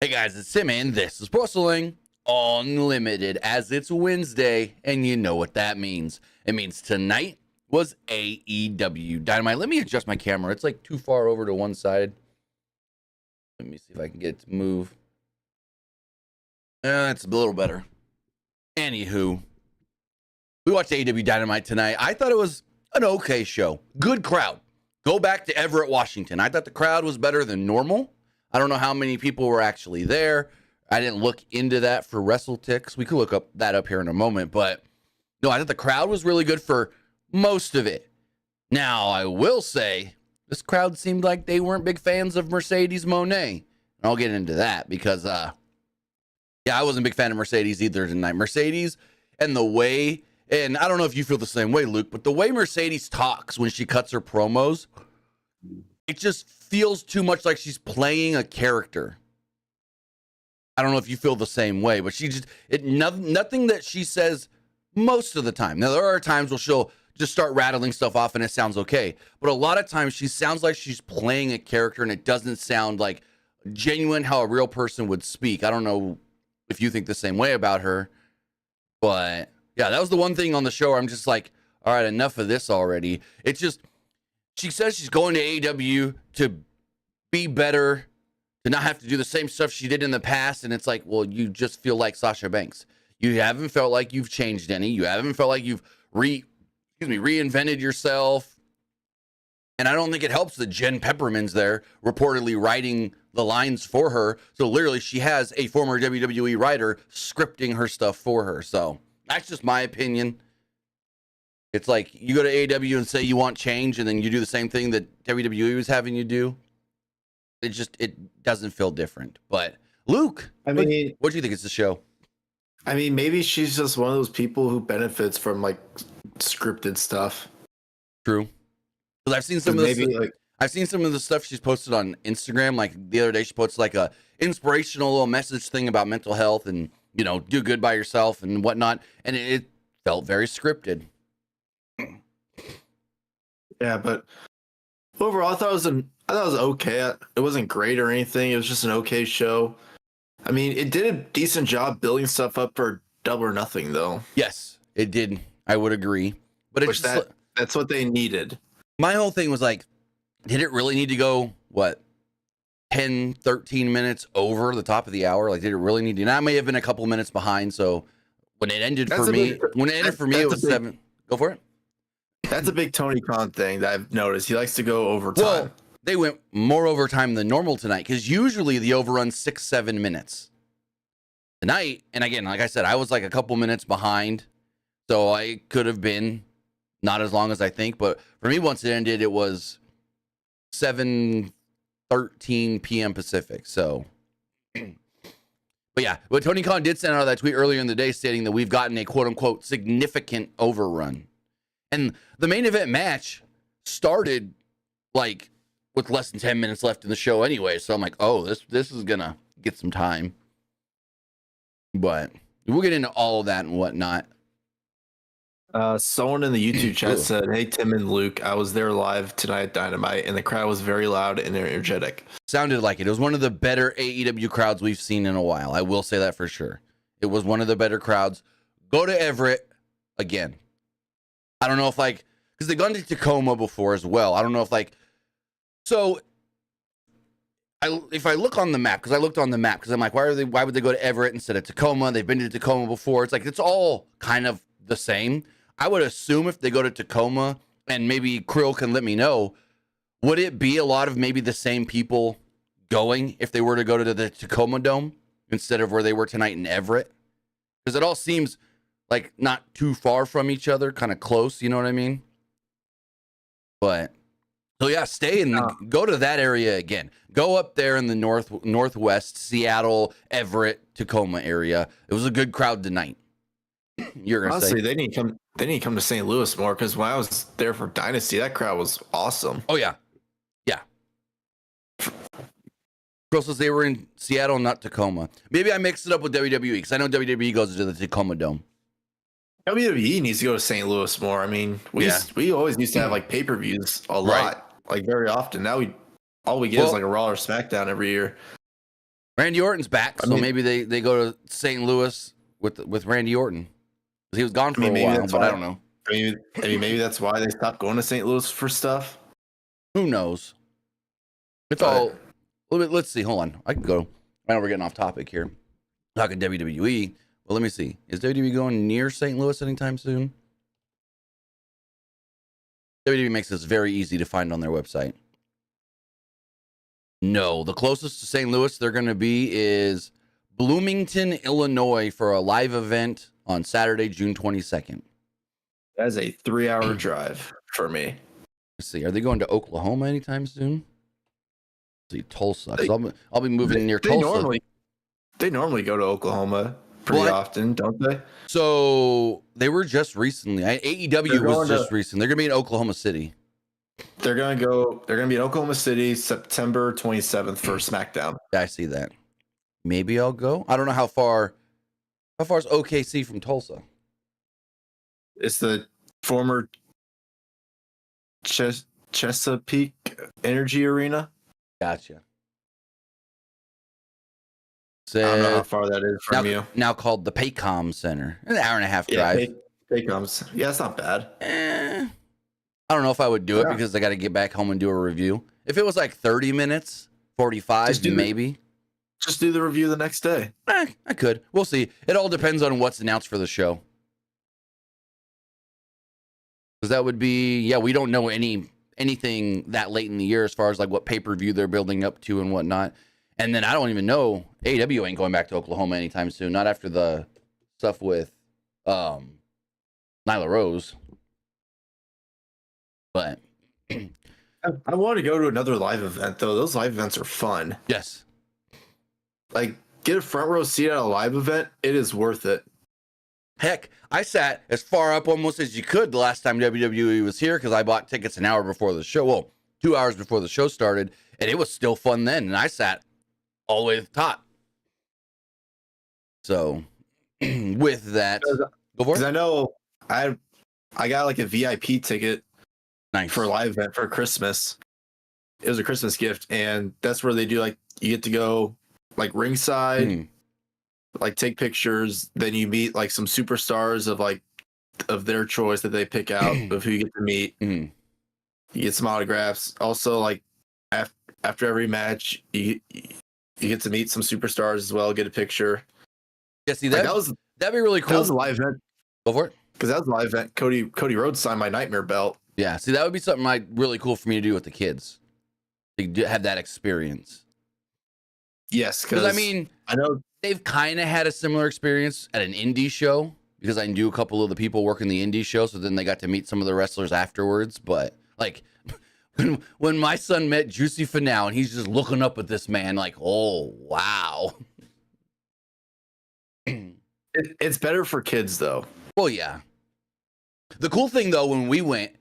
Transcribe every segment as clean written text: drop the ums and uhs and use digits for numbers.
Hey guys, it's Tim and this is Wrestling Unlimited, as it's Wednesday, and you know what that means. It means tonight was AEW Dynamite. Let me adjust my camera. It's like too far over to one side. Let me see if I can get it to move. It's a little better. Anywho, we watched AEW Dynamite tonight. I thought it was an okay show. Good crowd. Go back to Everett, Washington. I thought the crowd was better than normal. I don't know how many people were actually there. I didn't look into that for WrestleTix. We could look up that up here in a moment. But no, I thought the crowd was really good for most of it. Now, I will say, this crowd seemed like they weren't big fans of Mercedes Moné. And I'll get into that because, I wasn't a big fan of Mercedes either tonight. Mercedes and the way, and I don't know if you feel the same way, Luke, but the way Mercedes talks when she cuts her promos, it just feels too much like she's playing a character. I don't know if you feel the same way, but nothing that she says most of the time. Now, there are times where she'll just start rattling stuff off and it sounds okay. But a lot of times she sounds like she's playing a character and it doesn't sound like genuine how a real person would speak. I don't know if you think the same way about her. But yeah, that was the one thing on the show where I'm just like, all right, enough of this already. It's just, she says she's going to AEW to be better, to not have to do the same stuff she did in the past. And it's like, well, you just feel like Sasha Banks. You haven't felt like you've changed any. You haven't felt like you've reinvented yourself. And I don't think it helps that Jen Pepperman's there reportedly writing the lines for her. So literally she has a former WWE writer scripting her stuff for her. So that's just my opinion. It's like you go to AEW and say you want change, and then you do the same thing that WWE was having you do. It doesn't feel different. But Luke, what do you think it's the show? I mean, maybe she's just one of those people who benefits from like scripted stuff. True. Because I've seen some of the stuff she's posted on Instagram. Like the other day, she posted like a inspirational little message thing about mental health and, you know, do good by yourself and whatnot. And it felt very scripted. Yeah, but overall, I thought it was okay. It wasn't great or anything. It was just an okay show. I mean, it did a decent job building stuff up for Double or Nothing, though. Yes, it did. I would agree. But that's what they needed. My whole thing was like, did it really need to go, 10, 13 minutes over the top of the hour? Like, did it really need to? And I may have been a couple minutes behind, so when it ended for me, it was 7. Go for it. That's a big Tony Khan thing that I've noticed. He likes to go overtime. Well, they went more overtime than normal tonight because usually the overrun's 6-7 minutes. Tonight, and again, like I said, I was like a couple minutes behind, so I could have been not as long as I think. But for me, once it ended, it was 7:13 p.m. Pacific. So, but yeah, but Tony Khan did send out that tweet earlier in the day stating that we've gotten a quote unquote significant overrun. And the main event match started like with less than 10 minutes left in the show anyway. So I'm like, oh, this is going to get some time. But we'll get into all of that and whatnot. Someone in the YouTube chat said, hey, Tim and Luke, I was there live tonight at Dynamite, and the crowd was very loud and energetic. Sounded like it. It was one of the better AEW crowds we've seen in a while. I will say that for sure. It was one of the better crowds. Go to Everett again. I don't know if because they've gone to Tacoma before as well. I don't know if if I look on the map, because I looked on the map, because I'm like, why would they go to Everett instead of Tacoma? They've been to Tacoma before. It's like, it's all kind of the same. I would assume if they go to Tacoma, and maybe Krill can let me know, would it be a lot of maybe the same people going if they were to go to the Tacoma Dome instead of where they were tonight in Everett? Because it all seems like not too far from each other, kind of close, you know what I mean? But so yeah, go to that area again. Go up there in the northwest, Seattle, Everett, Tacoma area. It was a good crowd tonight. You're gonna honestly, say they need to come to St. Louis more, because when I was there for Dynasty, that crowd was awesome. Oh yeah. Girl says they were in Seattle, not Tacoma. Maybe I mixed it up with WWE because I know WWE goes to the Tacoma Dome. WWE needs to go to St. Louis more. I mean, we always used to have like pay-per-views a lot, like very often. Now we all we get is like a Raw or SmackDown every year. Randy Orton's back, so maybe they go to St. Louis with Randy Orton. He was gone for a while, but I don't know. Maybe that's why they stopped going to St. Louis for stuff. Who knows? It's all. Let's see. Hold on. I can go. I know we're getting off topic here. Talking WWE. Well, let me see. Is WWE going near St. Louis anytime soon? WWE makes this very easy to find on their website. No, the closest to St. Louis they're going to be is Bloomington, Illinois for a live event on Saturday, June 22nd. That's a 3-hour drive for me. Let's see. Are they going to Oklahoma anytime soon? Let's see, Tulsa. I'll be moving near Tulsa. They normally go to Oklahoma pretty often, don't they? So they were just recently. AEW was just recent. They're going to be in Oklahoma City. They're going to be in Oklahoma City September 27th for SmackDown. I see that. Maybe I'll go. I don't know how far is OKC from Tulsa? It's the former Chesapeake Energy Arena. Gotcha. I don't know how far that is from you. Now called the Paycom Center. An hour and a half drive. Paycoms. Yeah, it's not bad. I don't know if I would do it because I got to get back home and do a review. If it was like 30 minutes, 45, maybe. Just do the review the next day. I could. We'll see. It all depends on what's announced for the show. Because that would be, we don't know anything that late in the year as far as like what pay-per-view they're building up to and whatnot. And then I don't even know, AEW ain't going back to Oklahoma anytime soon. Not after the stuff with Nyla Rose. But I want to go to another live event, though. Those live events are fun. Yes. Like, get a front row seat at a live event. It is worth it. Heck, I sat as far up almost as you could the last time WWE was here because I bought tickets an hour before the show. Well, 2 hours before the show started, and it was still fun then. And I sat all the way to the top. So, with that, go for it. I know I got like a VIP ticket for a live event for Christmas. It was a Christmas gift, and that's where they do like you get to go like ringside, like take pictures. Then you meet like some superstars of their choice that they pick out of who you get to meet. You get some autographs. Also, like after every match, you get to meet some superstars as well. Get a picture. Yeah, see that'd be really cool. That was a live event. Go for it. Because that was a live event. Cody Rhodes signed my Nightmare belt. Yeah, see that would be something like really cool for me to do with the kids. To have that experience. Yes, because I mean, I know they've kind of had a similar experience at an indie show because I knew a couple of the people working the indie show, so then they got to meet some of the wrestlers afterwards. But like when my son met Juicy Finau and he's just looking up at this man like, oh wow. It's better for kids though. Well, yeah. The cool thing though, when we went,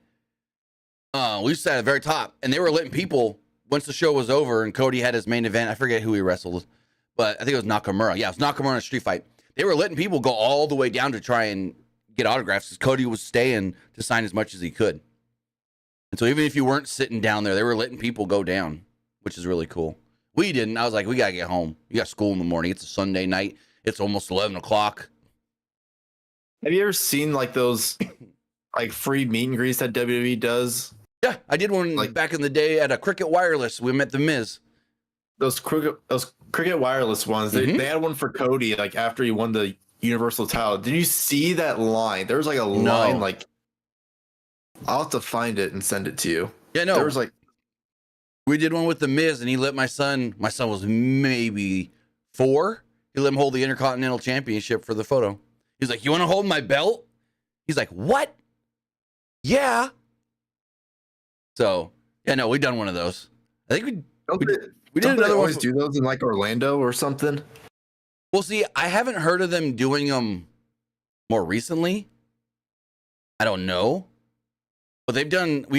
we sat at the very top, and they were letting people. Once the show was over and Cody had his main event, I forget who he wrestled, but I think it was Nakamura. Yeah, it was Nakamura in a street fight. They were letting people go all the way down to try and get autographs because Cody was staying to sign as much as he could. And so even if you weren't sitting down there, they were letting people go down, which is really cool. We didn't. I was like, we got to get home. You got school in the morning. It's a Sunday night. It's almost 11 o'clock. Have you ever seen like those like free meet and greets that WWE does? Yeah, I did one like back in the day at a Cricket Wireless. We met the Miz. Those Cricket Wireless ones. They had one for Cody like after he won the Universal title. Did you see that line? There was like a line like I'll have to find it and send it to you. Yeah, no. There was like we did one with the Miz, and he let my son was maybe 4. He let him hold the Intercontinental Championship for the photo. He's like, "You want to hold my belt?" He's like, "What?" Yeah. So, yeah, no, we've done one of those. I think we did another one. Always do those in like Orlando or something. Well, see, I haven't heard of them doing them more recently. I don't know. But they did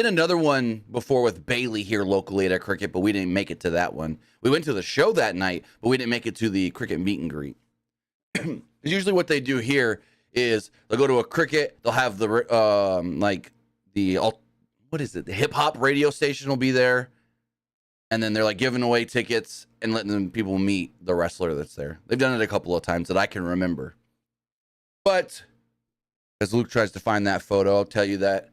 another one before with Bailey here locally at our Cricket, but we didn't make it to that one. We went to the show that night, but we didn't make it to the Cricket meet and greet. Usually what they do here is they'll go to a Cricket, they'll have the what what is it? The hip hop radio station will be there. And then they're like giving away tickets and letting people meet the wrestler that's there. They've done it a couple of times that I can remember. But as Luke tries to find that photo, I'll tell you that.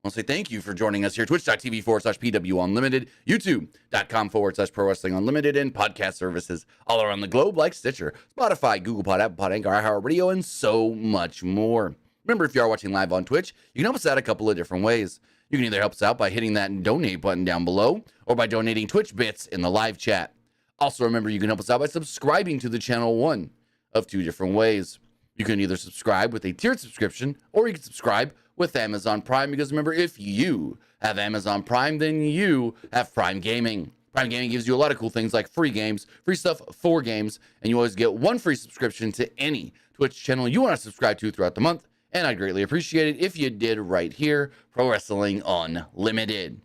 I'll say thank you for joining us here. Twitch.tv/PWU Unlimited, YouTube.com/Pro Wrestling Unlimited, and podcast services all around the globe like Stitcher, Spotify, Google Pod, Apple Pod, Anchor, iHeartRadio, and so much more. Remember, if you are watching live on Twitch, you can help us out a couple of different ways. You can either help us out by hitting that donate button down below or by donating Twitch bits in the live chat. Also, remember, you can help us out by subscribing to the channel one of two different ways. You can either subscribe with a tiered subscription or you can subscribe with Amazon Prime, because remember, if you have Amazon Prime, then you have Prime Gaming. Prime Gaming gives you a lot of cool things like free games, free stuff for games, and you always get one free subscription to any Twitch channel you want to subscribe to throughout the month. And I'd greatly appreciate it if you did right here, Pro Wrestling Unlimited.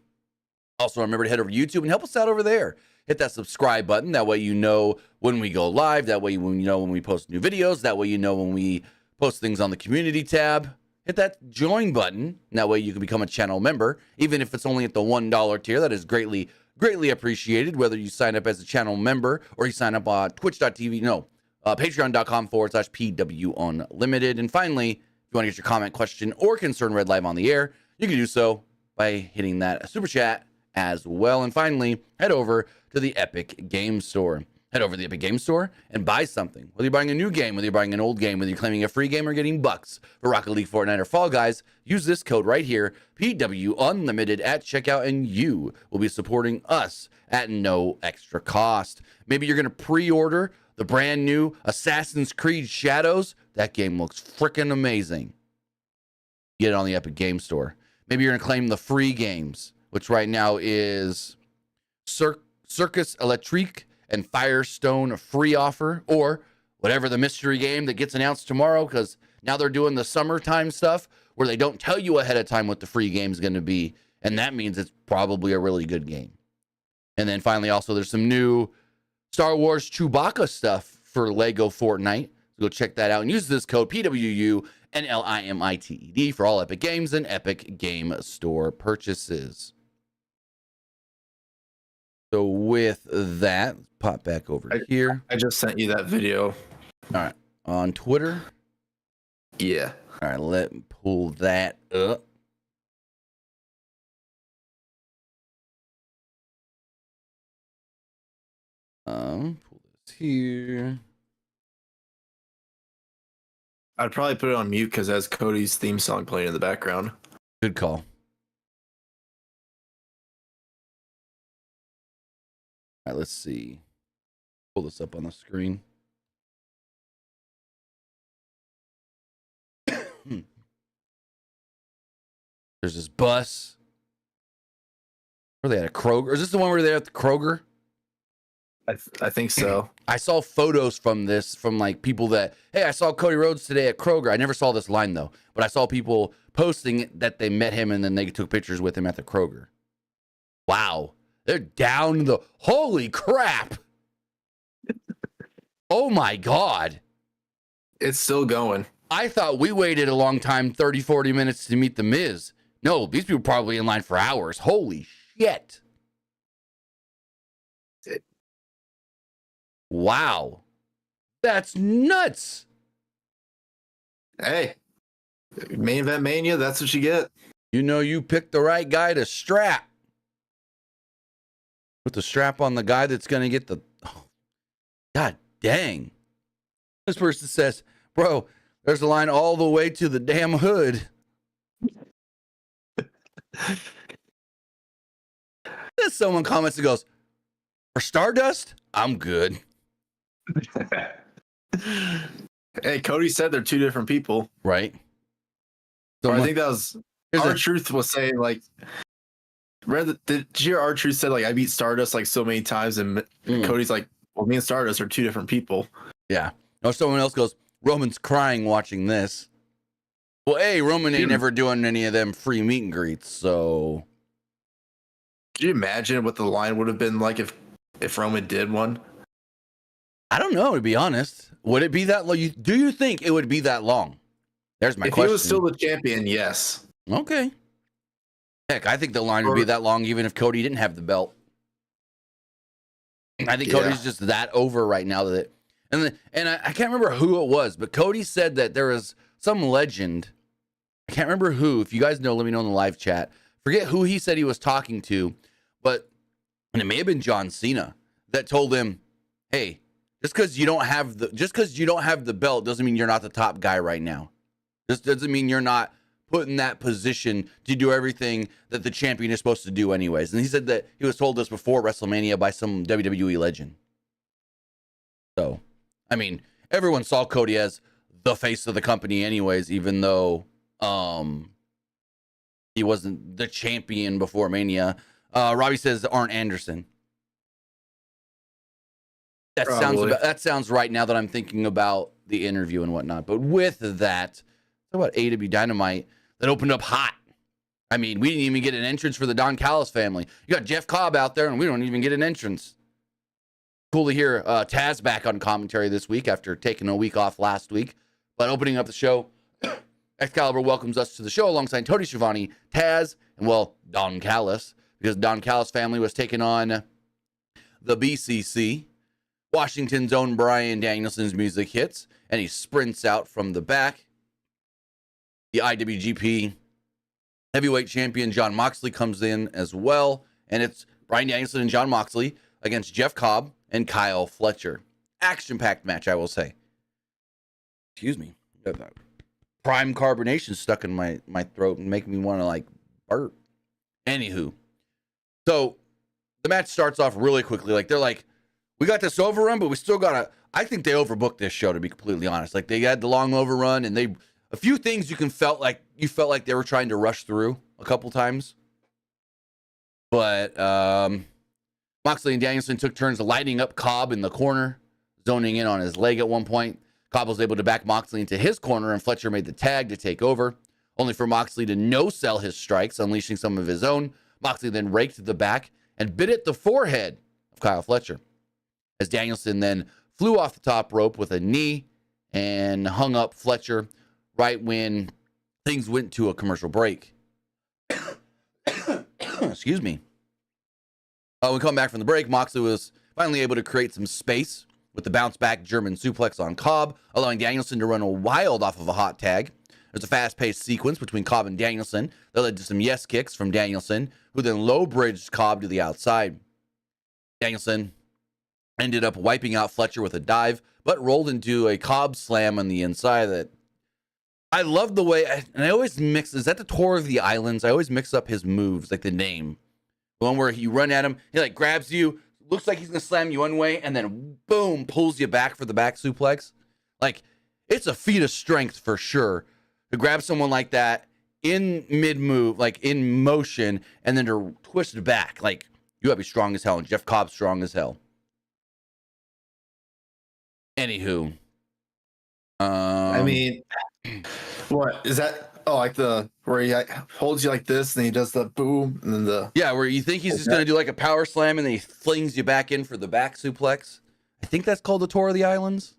Also, remember to head over to YouTube and help us out over there. Hit that subscribe button. That way you know when we go live. That way you know when we post new videos. That way you know when we post things on the community tab. Hit that join button. That way you can become a channel member. Even if it's only at the $1 tier, that is greatly appreciated. Whether you sign up as a channel member or you sign up on twitch.tv, patreon.com/PW Unlimited. And finally, if you want to get your comment, question, or concern read live on the air, you can do so by hitting that super chat as well. And finally, head over to the Epic Game Store. Head over to the Epic Game Store and buy something. Whether you're buying a new game, whether you're buying an old game, whether you're claiming a free game or getting bucks for Rocket League, Fortnite, or Fall Guys, use this code right here, PW Unlimited at checkout, and you will be supporting us at no extra cost. Maybe you're going to pre-order the brand new Assassin's Creed Shadows. That game looks freaking amazing. Get it on the Epic Game Store. Maybe you're going to claim the free games, which right now is Circus Electrique and Firestone free offer, or whatever the mystery game that gets announced tomorrow, because now they're doing the summertime stuff where they don't tell you ahead of time what the free game is going to be, and that means it's probably a really good game. And then finally, also, there's some new Star Wars Chewbacca stuff for Lego Fortnite. So go check that out and use this code PWU NLIMITED for all Epic Games and Epic Game Store purchases. So with that, pop back over here. I just sent you that video. All right. On Twitter? Yeah. All right, let me pull that up. Pull this here. I'd probably put it on mute because it has Cody's theme song playing in the background. Good call. All right, let's see. Pull this up on the screen. There's this bus. Were they at a Kroger? Is this the one where they're at the Kroger? I think so. I saw photos from this from like people that, hey, I saw Cody Rhodes today at Kroger. I never saw this line though, but I saw people posting that they met him and then they took pictures with him at the Kroger. Wow. They're down the, holy crap. Oh my God. It's still going. I thought we waited a long time, 30, 40 minutes to meet the Miz. No, these people probably in line for hours. Holy shit. Wow. That's nuts. Hey, main event mania, that's what you get. You know, you picked the right guy to strap. Put the strap on the guy that's going to get the... Oh, God dang. This person says, bro, there's a line all the way to the damn hood. Then someone comments and goes, for Stardust, I'm good. Hey, Cody said they're two different people. Right. So I think that was... R-Truth was saying, like... Did you hear R-Truth said, like, I beat Stardust, like, so many times, and Cody's like, well, me and Stardust are two different people. Yeah. Or someone else goes, Roman's crying watching this. Well, hey, Roman ain't never doing any of them free meet and greets, so... Could you imagine what the line would have been like if Roman did one? I don't know, to be honest. Would it be that long? Do you think it would be that long? There's my question. If he was still the champion, yes. Okay. Heck, I think the line would be that long even if Cody didn't have the belt. I think Cody's just that over right now that, and I can't remember who it was, but Cody said that there was some legend. I can't remember who. If you guys know, let me know in the live chat. Forget who he said he was talking to, and it may have been John Cena that told him, "Hey, just because you don't have the belt doesn't mean you're not the top guy right now. Just doesn't mean you're not put in that position to do everything that the champion is supposed to do anyways." And he said that he was told this before WrestleMania by some WWE legend. So, I mean, everyone saw Cody as the face of the company anyways, even though he wasn't the champion before Mania. Robbie says Arn Anderson. That sounds right now that I'm thinking about the interview and whatnot. But with that, talk about AEW Dynamite that opened up hot. I mean, we didn't even get an entrance for the Don Callis family. You got Jeff Cobb out there, and we don't even get an entrance. Cool to hear Taz back on commentary this week after taking a week off last week. But opening up the show, Excalibur welcomes us to the show alongside Tony Schiavone, Taz, and, well, Don Callis, because Don Callis family was taking on the BCC. Washington's own Bryan Danielson's music hits, and he sprints out from the back. The IWGP heavyweight champion Jon Moxley comes in as well, and it's Bryan Danielson and Jon Moxley against Jeff Cobb and Kyle Fletcher. Action-packed match, I will say. Excuse me. Got that prime carbonation stuck in my throat and making me want to, burp. Anywho. So, the match starts off really quickly. They're like, we got this overrun, but we still got I think they overbooked this show, to be completely honest. They had the long overrun, and a few things you felt like they were trying to rush through a couple times. But Moxley and Danielson took turns lighting up Cobb in the corner, zoning in on his leg at one point. Cobb was able to back Moxley into his corner, and Fletcher made the tag to take over, only for Moxley to no-sell his strikes, unleashing some of his own. Moxley then raked the back and bit at the forehead of Kyle Fletcher, as Danielson then flew off the top rope with a knee and hung up Fletcher right when things went to a commercial break. Excuse me. When we come back from the break, Moxley was finally able to create some space with the bounce-back German suplex on Cobb, allowing Danielson to run wild off of a hot tag. There's a fast-paced sequence between Cobb and Danielson that led to some yes kicks from Danielson, who then low-bridged Cobb to the outside. Danielson ended up wiping out Fletcher with a dive, but rolled into a Cobb slam on the inside that I love the way, and I always mix, is that the Tour of the Islands? I always mix up his moves, the name. The one where you run at him, he grabs you, looks like he's going to slam you one way, and then boom, pulls you back for the back suplex. It's a feat of strength for sure to grab someone like that in mid-move, in motion, and then to twist it back. You gotta be strong as hell, and Jeff Cobb's strong as hell. Anywho. I mean, what is that? Oh, where he holds you like this, and he does the boom, and then where you think he's just gonna do a power slam, and then he flings you back in for the back suplex. I think that's called the Tour of the Islands.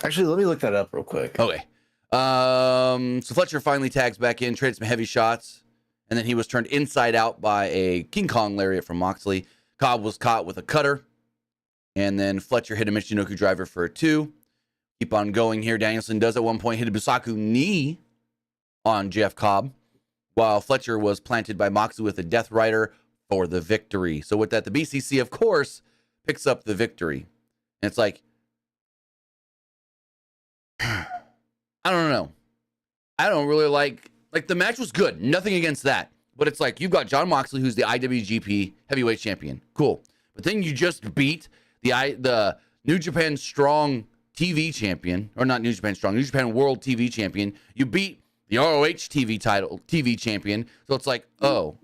Actually, let me look that up real quick. Okay. So Fletcher finally tags back in, traded some heavy shots, and then he was turned inside out by a King Kong lariat from Moxley. Cobb was caught with a cutter, and then Fletcher hit a Michinoku driver for a 2. Keep on going here. Danielson does at one point hit a Busaku knee on Jeff Cobb, while Fletcher was planted by Moxley with a Death Rider for the victory. So with that, the BCC, of course, picks up the victory. And it's I don't know. I don't really like the match was good. Nothing against that. But it's you've got Jon Moxley, who's the IWGP heavyweight champion. Cool. But then you just beat the New Japan Strong TV champion, or not New Japan Strong, New Japan World TV champion. You beat the ROH TV champion. So it's oh,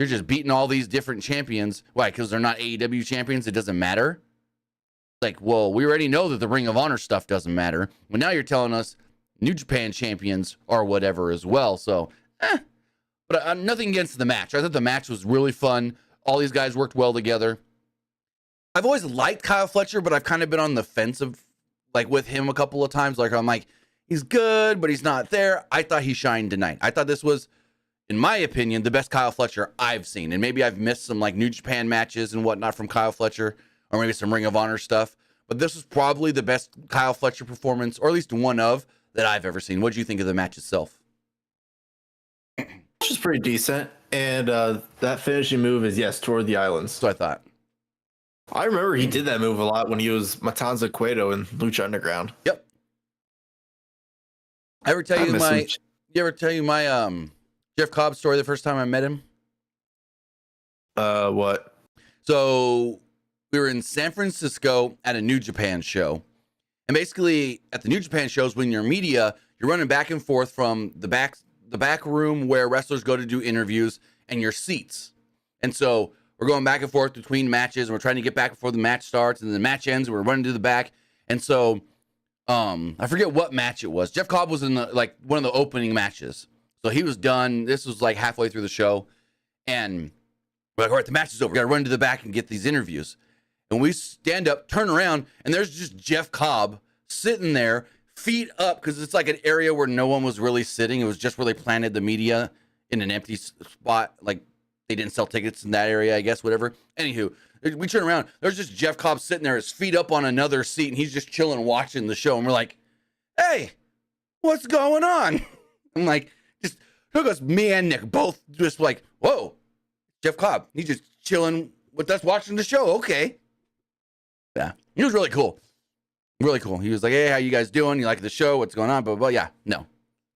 you're just beating all these different champions. Why? Because they're not AEW champions. It doesn't matter. Well, we already know that the Ring of Honor stuff doesn't matter. But now you're telling us New Japan champions are whatever as well. So, But nothing against the match. I thought the match was really fun. All these guys worked well together. I've always liked Kyle Fletcher, but I've kind of been on the fence of with him a couple of times. he's good, but he's not there. I thought he shined tonight. I thought this was, in my opinion, the best Kyle Fletcher I've seen. And maybe I've missed some like New Japan matches and whatnot from Kyle Fletcher, or maybe some Ring of Honor stuff. But this was probably the best Kyle Fletcher performance, or at least one of, that I've ever seen. What do you think of the match itself? Which is pretty decent. And that finishing move is, yes, toward the islands. So I thought. I remember he did that move a lot when he was Matanza Cueto in Lucha Underground. Yep. You ever tell you my Jeff Cobb story the first time I met him? What? So we were in San Francisco at a New Japan show. And basically at the New Japan shows, when you're media, you're running back and forth from the back room where wrestlers go to do interviews and your seats. And so we're going back and forth between matches, and we're trying to get back before the match starts, and the match ends, and we're running to the back. And so I forget what match it was. Jeff Cobb was in one of the opening matches. So he was done. This was like halfway through the show. And we're like, all right, the match is over. We got to run to the back and get these interviews. And we stand up, turn around, and there's just Jeff Cobb sitting there, feet up, because it's like an area where no one was really sitting. It was just where they planted the media in an empty spot. Like, they didn't sell tickets in that area, I guess, whatever. Anywho, we turn around. There's just Jeff Cobb sitting there, his feet up on another seat, and he's just chilling, watching the show. And we're like, hey, what's going on? I'm like, just took us, me and Nick, both just like, whoa, Jeff Cobb. He's just chilling with us watching the show. Okay. Yeah. He was really cool. Really cool. He was like, hey, how you guys doing? You like the show? What's going on? But yeah, no.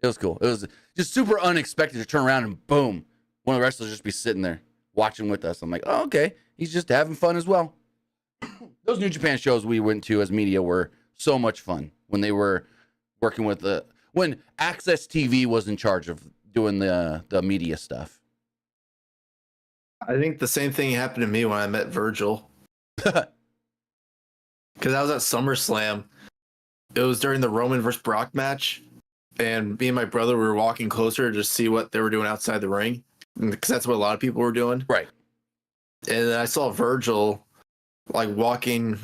It was cool. It was just super unexpected to turn around and boom, one of the wrestlers just be sitting there watching with us. I'm like, oh, okay. He's just having fun as well. Those New Japan shows we went to as media were so much fun when they were working with when Access TV was in charge of doing the media stuff. I think the same thing happened to me when I met Virgil. Because I was at SummerSlam. It was during the Roman versus Brock match. And me and my brother were walking closer to just see what they were doing outside the ring. Because that's what a lot of people were doing. Right. And then I saw Virgil like walking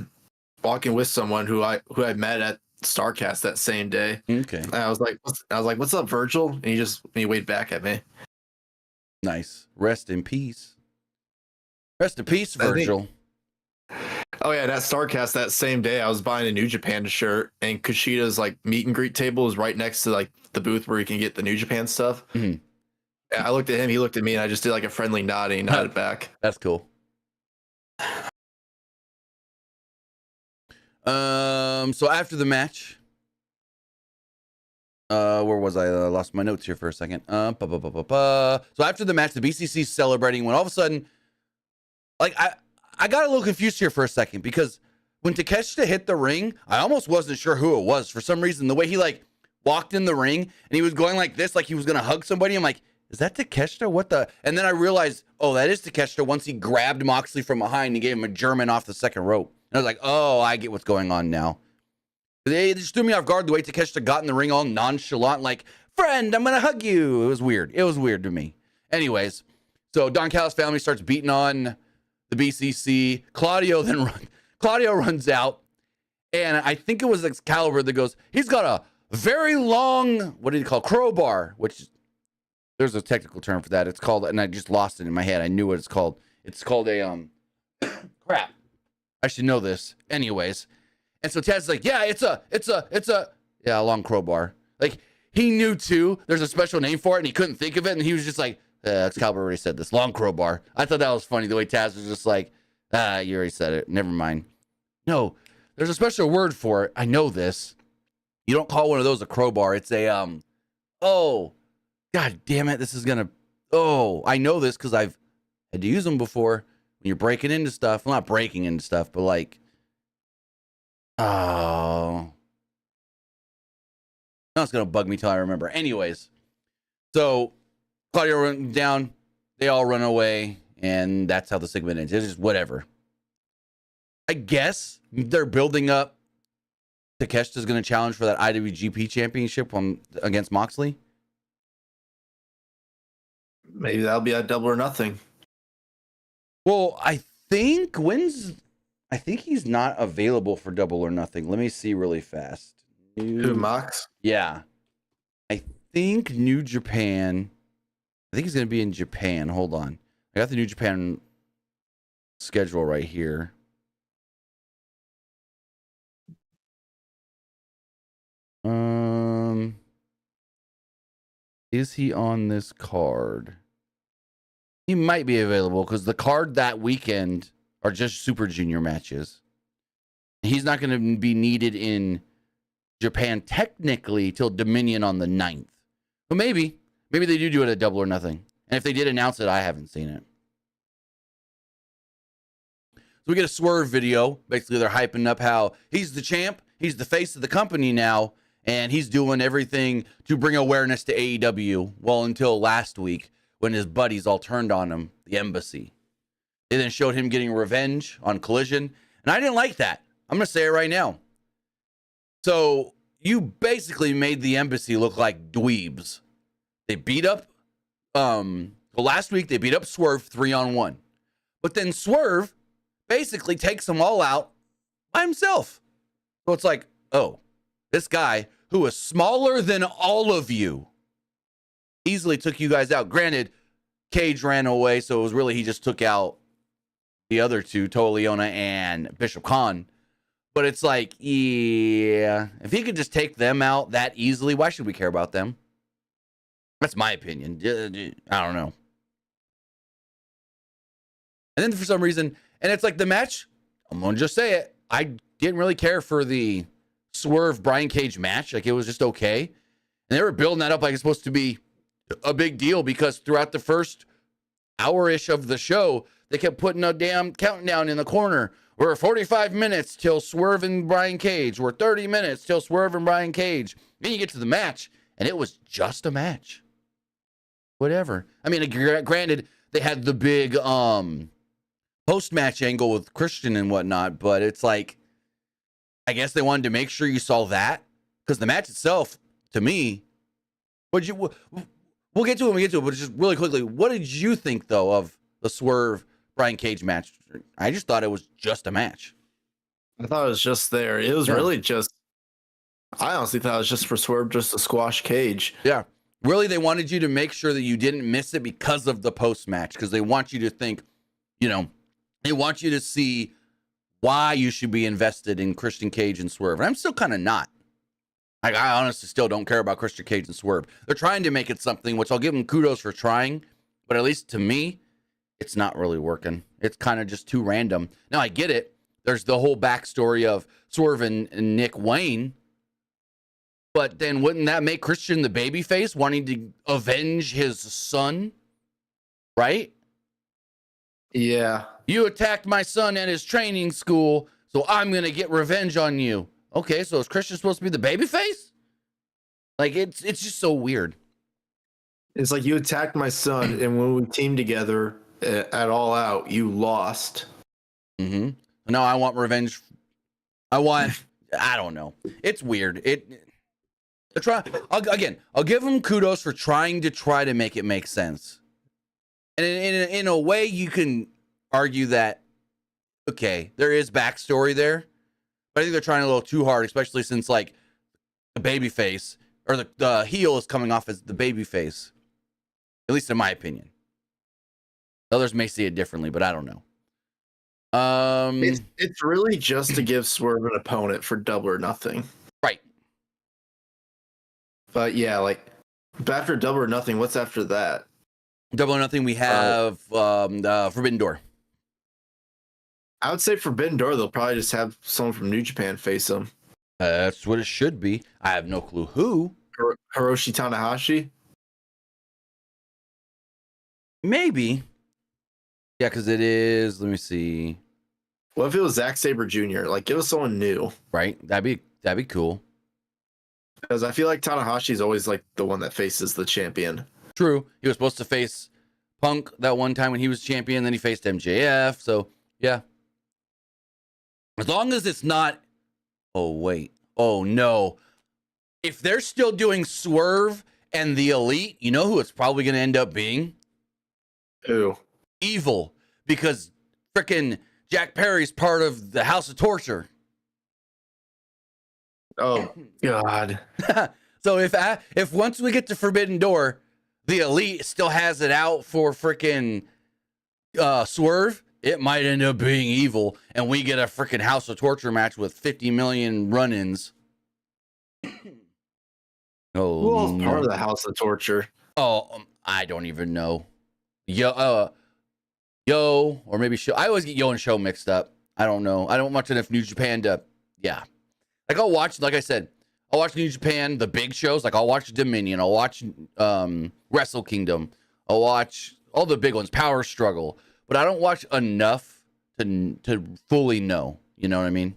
with someone who I met at StarCast that same day. Okay. And I was like, what's up, Virgil? And he waved back at me. Nice. Rest in peace. Rest in peace, Virgil. Oh yeah, that StarCast that same day, I was buying a New Japan shirt, and Kushida's like meet and greet table was right next to like the booth where you can get the New Japan stuff. Mm-hmm. I looked at him, he looked at me, and I just did like a friendly nod, and he nodded back. That's cool. So after the match, where was I? I lost my notes here for a second. So after the match, the BCC's celebrating when all of a sudden, like I got a little confused here for a second, because when Takeshita hit the ring, I almost wasn't sure who it was for some reason. The way he like walked in the ring and he was going like this, like he was gonna hug somebody. I'm like, is that Takeshita? What the? And then I realized, oh, that is Takeshita. Once he grabbed Moxley from behind and gave him a German off the second rope. And I was like, oh, I get what's going on now. They just threw me off guard the way Takeshita got in the ring all nonchalant, like, friend, I'm gonna hug you. It was weird. It was weird to me. Anyways, so Don Callis Family starts beating on the BCC. Claudio runs out, and I think it was Excalibur that goes, he's got a very long, what did he call, crowbar, which there's a technical term for that. It's called, and I just lost it in my head. I knew what it's called. It's called a crap. I should know this. Anyways, and so Taz's like, yeah, it's a long crowbar. Like, he knew too. There's a special name for it, and he couldn't think of it, and he was just like, Excalibur already said this, long crowbar. I thought that was funny, the way Taz was just like, you already said it, never mind. No, there's a special word for it. I know this. You don't call one of those a crowbar. It's a oh, god damn it, I know this because I've had to use them before. When you're breaking into stuff, well, not breaking into stuff, but like, oh, no, it's gonna bug me till I remember. Anyways, so Claudio runs down, they all run away, and that's how the segment ends. It's just whatever. I guess they're building up. Takeshita's going to challenge for that IWGP championship against Moxley. Maybe that'll be a Double or Nothing. Well, I think he's not available for Double or Nothing. Let me see really fast. Who, Mox? Yeah. I think New Japan. I think he's going to be in Japan. Hold on. I got the New Japan schedule right here. Is he on this card? He might be available because the card that weekend are just Super Junior matches. He's not going to be needed in Japan technically till Dominion on the 9th. But maybe they do it at Double or Nothing. And if they did announce it, I haven't seen it. So we get a Swerve video. Basically, they're hyping up how he's the champ. He's the face of the company now. And he's doing everything to bring awareness to AEW. Well, until last week when his buddies all turned on him, the embassy. They then showed him getting revenge on Collision. And I didn't like that. I'm going to say it right now. So you basically made the embassy look like dweebs. They beat up, last week they beat up Swerve 3-on-1. But then Swerve basically takes them all out by himself. So it's like, oh, this guy who is smaller than all of you easily took you guys out. Granted, Cage ran away, so it was really he just took out the other two, Toleona and Bishop Khan. But it's like, yeah, if he could just take them out that easily, why should we care about them? That's my opinion. I don't know. And then for some reason, and it's like the match, I'm going to just say it, I didn't really care for the Swerve Brian Cage match. Like, it was just okay. And they were building that up like it's supposed to be a big deal because throughout the first hour-ish of the show, they kept putting a damn countdown in the corner. We're 45 minutes till Swerve and Brian Cage. We're 30 minutes till Swerve and Brian Cage. Then you get to the match, and it was just a match. Whatever. I mean, granted, they had the big post-match angle with Christian and whatnot, but it's like, I guess they wanted to make sure you saw that because the match itself, to me, we'll get to it when we get to it, but just really quickly, what did you think, though, of the Swerve Brian Cage match? I just thought it was just a match. I thought it was just there. It was really just, I honestly thought it was just for Swerve just to squash Cage. Yeah. Really, they wanted you to make sure that you didn't miss it because of the post-match, because they want you to think, they want you to see why you should be invested in Christian Cage and Swerve. And I'm still kind of not. Like, I honestly still don't care about Christian Cage and Swerve. They're trying to make it something, which I'll give them kudos for trying, but at least to me, it's not really working. It's kind of just too random. Now, I get it. There's the whole backstory of Swerve and Nick Wayne, but then wouldn't that make Christian the babyface wanting to avenge his son? Right? Yeah. You attacked my son at his training school, so I'm going to get revenge on you. Okay, so is Christian supposed to be the babyface? Like, it's just so weird. It's like you attacked my son, and when we teamed together at All Out, you lost. Mm-hmm. No, I want revenge. I don't know. It's weird. I'll give them kudos for trying to make it make sense. And in a way, you can argue that, okay, there is backstory there, but I think they're trying a little too hard, especially since, like, the babyface, or the heel is coming off as the babyface. At least in my opinion. Others may see it differently, but I don't know. It's really just to give Swerve an opponent for Double or Nothing. Right. But yeah, like, after Double or Nothing, what's after that? Double or Nothing, we have Forbidden Door. I would say Forbidden Door, they'll probably just have someone from New Japan face them. That's what it should be. I have no clue who. Hiroshi Tanahashi? Maybe. Yeah, because it is, let me see. What if it was Zack Sabre Jr.? Like, give us someone new. Right? That'd be cool. Because I feel like Tanahashi's always like the one that faces the champion. True. He was supposed to face Punk that one time when he was champion, then he faced MJF. So, yeah. As long as it's not... Oh, wait. Oh, no. If they're still doing Swerve and the Elite, you know who it's probably going to end up being? Who? Evil. Because frickin' Jack Perry's part of the House of Torture. Oh God. So if once we get to Forbidden Door, the Elite still has it out for freaking Swerve, it might end up being Evil, and we get a freaking House of Torture match with 50 million run-ins. Oh, Who else no. part of the House of Torture? Oh, I don't even know. Yo, or maybe Show. I always get Yo and Show mixed up. I don't know. I don't watch enough New Japan to, yeah. Like I'll watch, like I said, I'll watch New Japan, the big shows. Like I'll watch Dominion. I'll watch Wrestle Kingdom. I'll watch all the big ones, Power Struggle. But I don't watch enough to fully know. You know what I mean?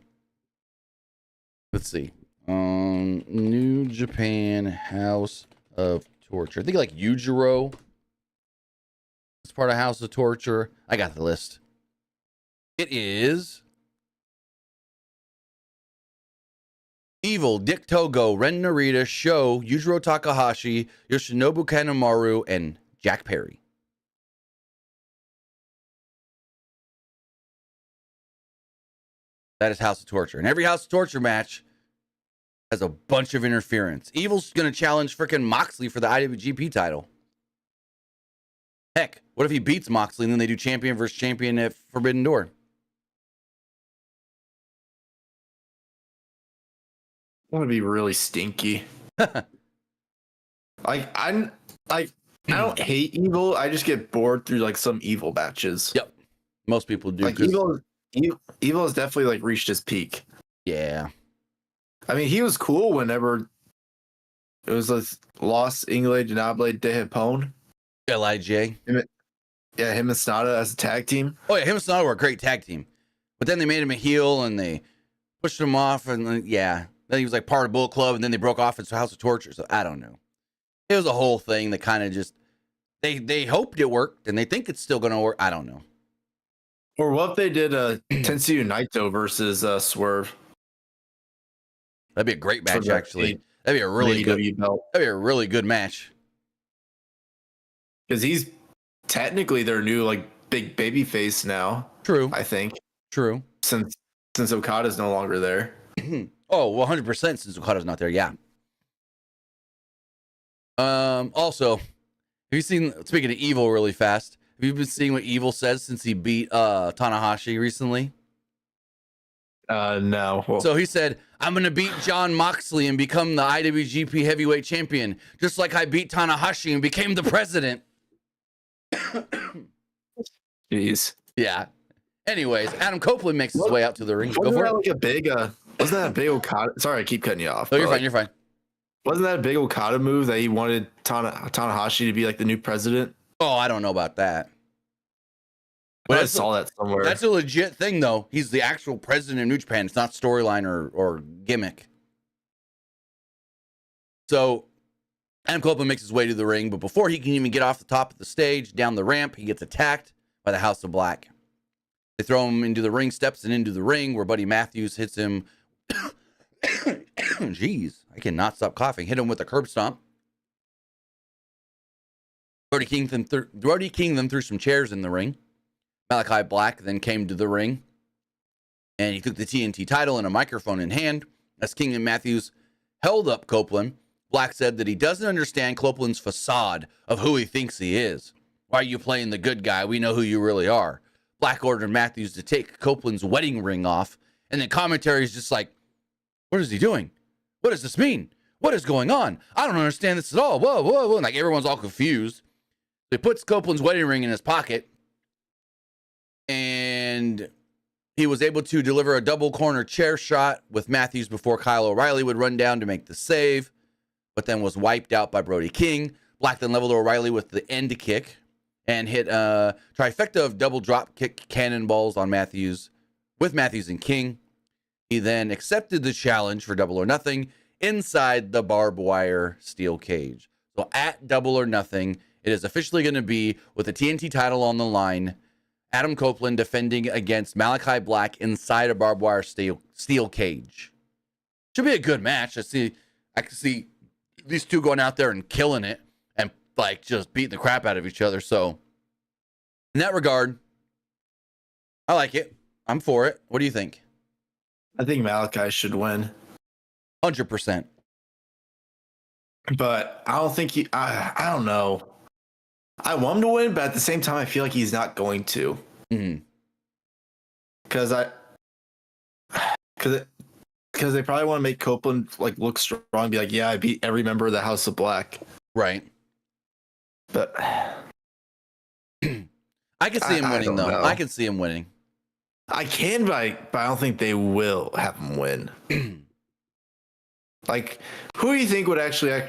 Let's see. New Japan House of Torture. I think like Yujiro is part of House of Torture. I got the list. It is Evil, Dick Togo, Ren Narita, Sho, Yujiro Takahashi, Yoshinobu Kanemaru, and Jack Perry. That is House of Torture. And every House of Torture match has a bunch of interference. Evil's going to challenge freaking Moxley for the IWGP title. Heck, what if he beats Moxley and then they do champion versus champion at Forbidden Door? That would be really stinky. I don't hate Evil. I just get bored through like some Evil matches. Yep, most people do. Like Evil has definitely like reached his peak. Yeah. I mean, he was cool whenever it was like Los Inglés de Noble de Japón. LIJ. Yeah, him and Sonata as a tag team. Oh yeah, him and Sonata were a great tag team. But then they made him a heel and they pushed him off, and yeah. Then he was like part of Bullet Club, and then they broke off into House of Torture. So I don't know. It was a whole thing that kind of just they hoped it worked, and they think it's still going to work. I don't know. Or what if they did Tetsuya Naito versus Swerve? That'd be a great match, actually. That'd be a really good belt. That'd be a really good match. Because he's technically their new like big baby face now. True. I think. True. Since Okada's no longer there. Oh, 100% since Okada's not there, yeah. Also, have you seen, speaking of Evil really fast, have you been seeing what Evil says since he beat Tanahashi recently? No. Well, So he said, I'm going to beat John Moxley and become the IWGP Heavyweight Champion, just like I beat Tanahashi and became the president. jeez. Yeah. Anyways, Adam Copeland makes his way out to the ring. Go Wasn't for that it. like a big wasn't that a big Okada? Sorry, I keep cutting you off. Oh, you're but, fine. You're fine. Wasn't that a big Okada move that he wanted Tanahashi to be like the new president? Oh, I don't know about that. But I that's saw that somewhere. That's a legit thing, though. He's the actual president of New Japan. It's not storyline or gimmick. So Adam Copeland makes his way to the ring, but before he can even get off the top of the stage, down the ramp, he gets attacked by the House of Black. They throw him into the ring steps and into the ring, where Buddy Matthews hits him. Jeez, I cannot stop coughing. Hit him with a curb stomp. Brody King them threw some chairs in the ring. Malachi Black then came to the ring, and he took the TNT title and a microphone in hand. As King and Matthews held up Copeland, Black said that he doesn't understand Copeland's facade of who he thinks he is. Why are you playing the good guy? We know who you really are. Black ordered Matthews to take Copeland's wedding ring off, and the commentary is just like, what is he doing? What does this mean? What is going on? I don't understand this at all. Whoa, whoa, whoa. And like everyone's all confused. He puts Copeland's wedding ring in his pocket, and he was able to deliver a double corner chair shot with Matthews before Kyle O'Reilly would run down to make the save, but then was wiped out by Brody King. Black then leveled O'Reilly with the end kick and hit a trifecta of double drop kick cannonballs on Matthews with Matthews and King. He then accepted the challenge for Double or Nothing inside the barbed wire steel cage. So at Double or Nothing, it is officially going to be with the TNT title on the line, Adam Copeland defending against Malachi Black inside a barbed wire steel cage. Should be a good match. I can see these two going out there and killing it and like just beating the crap out of each other. So in that regard, I like it. I'm for it. What do you think? I think Malachi should win. 100%. But I don't think I don't know. I want him to win, but at the same time, I feel like he's not going to. Mm-hmm. Because they probably want to make Copeland like look strong and be like, yeah, I beat every member of the House of Black. Right. But I can see him winning, though. Know. I can see him winning. I can, but I don't think they will have him win. Like, who do you think would actually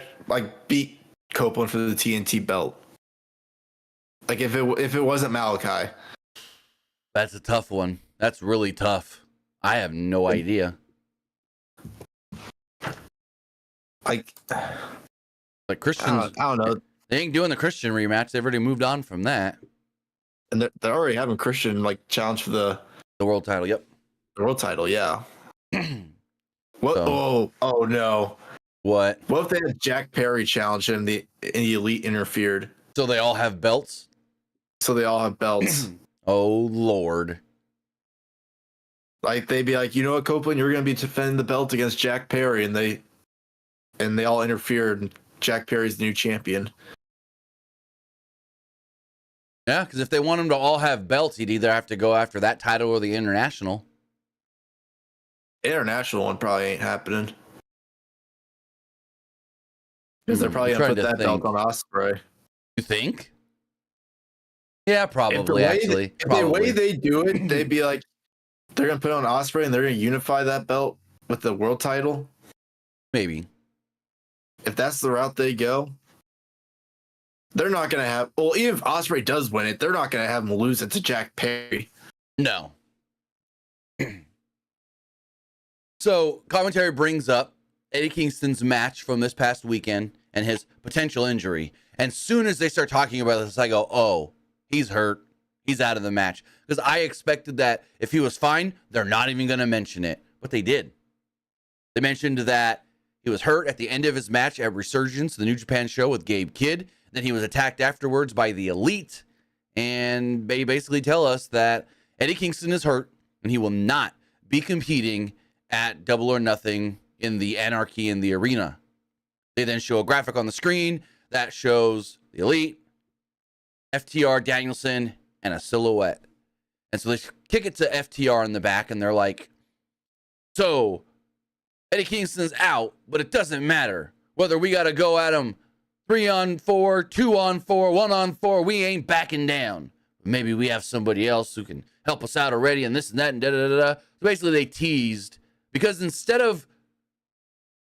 beat Copeland for the TNT belt? Like, if it wasn't Malachi. That's a tough one. That's really tough. I have no idea. Like Christian, I don't know. They ain't doing the Christian rematch. They've already moved on from that. And they're already having Christian like challenge for the world title. Yep. The world title. Yeah. What? So, oh no. What? What if they had Jack Perry challenge him? The Elite interfered. So they all have belts. Oh Lord. Like they'd be like, you know what, Copeland, you're going to be defending the belt against Jack Perry, and they all interfered. And Jack Perry's the new champion. Yeah, because if they want them to all have belts, he'd either have to go after that title or the international. International one probably ain't happening. Because they're probably going to put that belt on Osprey. You think? Yeah, probably, actually. The way they do it, they'd be like, they're going to put on Osprey and they're going to unify that belt with the world title. Maybe. If that's the route they go, they're not going to have... Well, even if Osprey does win it, they're not going to have him lose it to Jack Perry. No. So, commentary brings up Eddie Kingston's match from this past weekend and his potential injury. And soon as they start talking about this, I go, oh, he's hurt. He's out of the match. Because I expected that if he was fine, they're not even going to mention it. But they did. They mentioned that he was hurt at the end of his match at Resurgence, the New Japan show with Gabe Kidd. Then he was attacked afterwards by the Elite. And they basically tell us that Eddie Kingston is hurt and he will not be competing at Double or Nothing in the Anarchy in the arena. They then show a graphic on the screen that shows the Elite, FTR, Danielson, and a silhouette. And so they kick it to FTR in the back, and they're like, so Eddie Kingston's out, but it doesn't matter. Whether we got to go at him 3-on-4, 2-on-4, 1-on-4, we ain't backing down. Maybe we have somebody else who can help us out already, and this and that, and da-da-da-da. So basically, they teased, because instead of,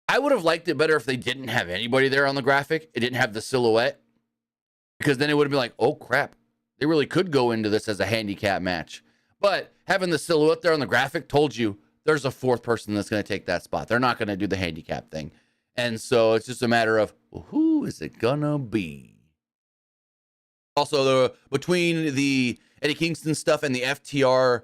I would have liked it better if they didn't have anybody there on the graphic. It didn't have the silhouette, because then it would have been like, oh, crap. They really could go into this as a handicap match. But having the silhouette there on the graphic told you there's a fourth person that's going to take that spot. They're not going to do the handicap thing. And so it's just a matter of, well, who is it going to be? Also, between the Eddie Kingston stuff and the FTR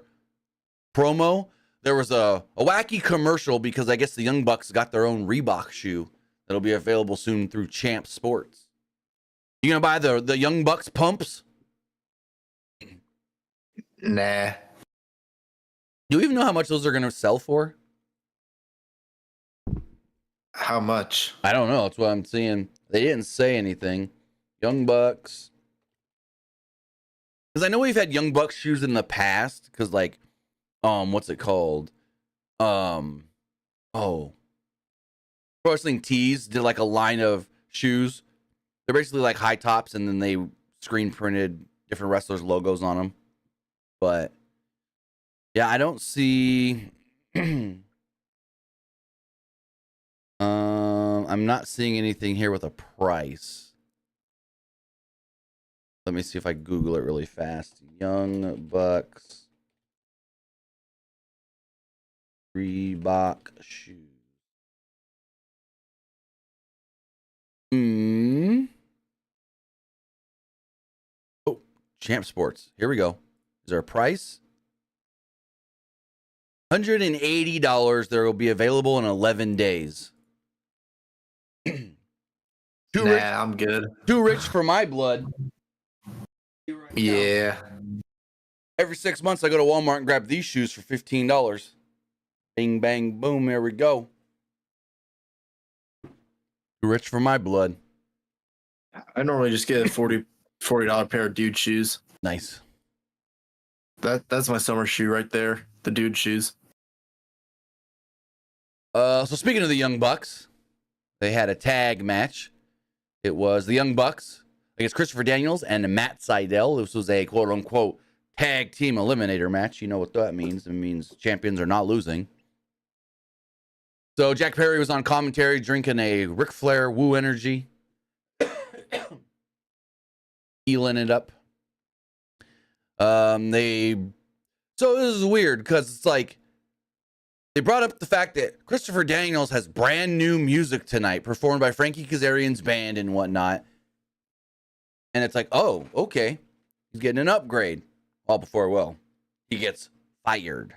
promo, there was a wacky commercial because I guess the Young Bucks got their own Reebok shoe that'll be available soon through Champ Sports. You going to buy the Young Bucks pumps? Nah. Do you even know how much those are going to sell for? How much? I don't know. That's what I'm seeing. They didn't say anything. Young Bucks. Because I know we've had Young Bucks shoes in the past. Because like, what's it called? Pro Wrestling Tees did like a line of shoes. They're basically like high tops, and then they screen printed different wrestlers' logos on them. But yeah, I don't see. I'm not seeing anything here with a price. Let me see if I Google it really fast. Young Bucks Reebok shoes. Oh, Champ Sports. Here we go. Is there a price? $180. There will be available in 11 days. I'm good. Too rich for my blood. Yeah. Every 6 months, I go to Walmart and grab these shoes for $15. Bing, bang, boom. There we go. Too rich for my blood. I normally just get a $40 pair of dude shoes. Nice. That's my summer shoe right there. The dude shoes. So speaking of the Young Bucks, they had a tag match. It was the Young Bucks against Christopher Daniels and Matt Sydal. This was a quote-unquote tag team eliminator match. You know what that means. It means champions are not losing. So Jack Perry was on commentary drinking a Ric Flair Woo Energy. Healing it up. So this is weird because it's like they brought up the fact that Christopher Daniels has brand new music tonight performed by Frankie Kazarian's band and whatnot. And it's like, oh, okay. He's getting an upgrade. All before, well, he gets fired.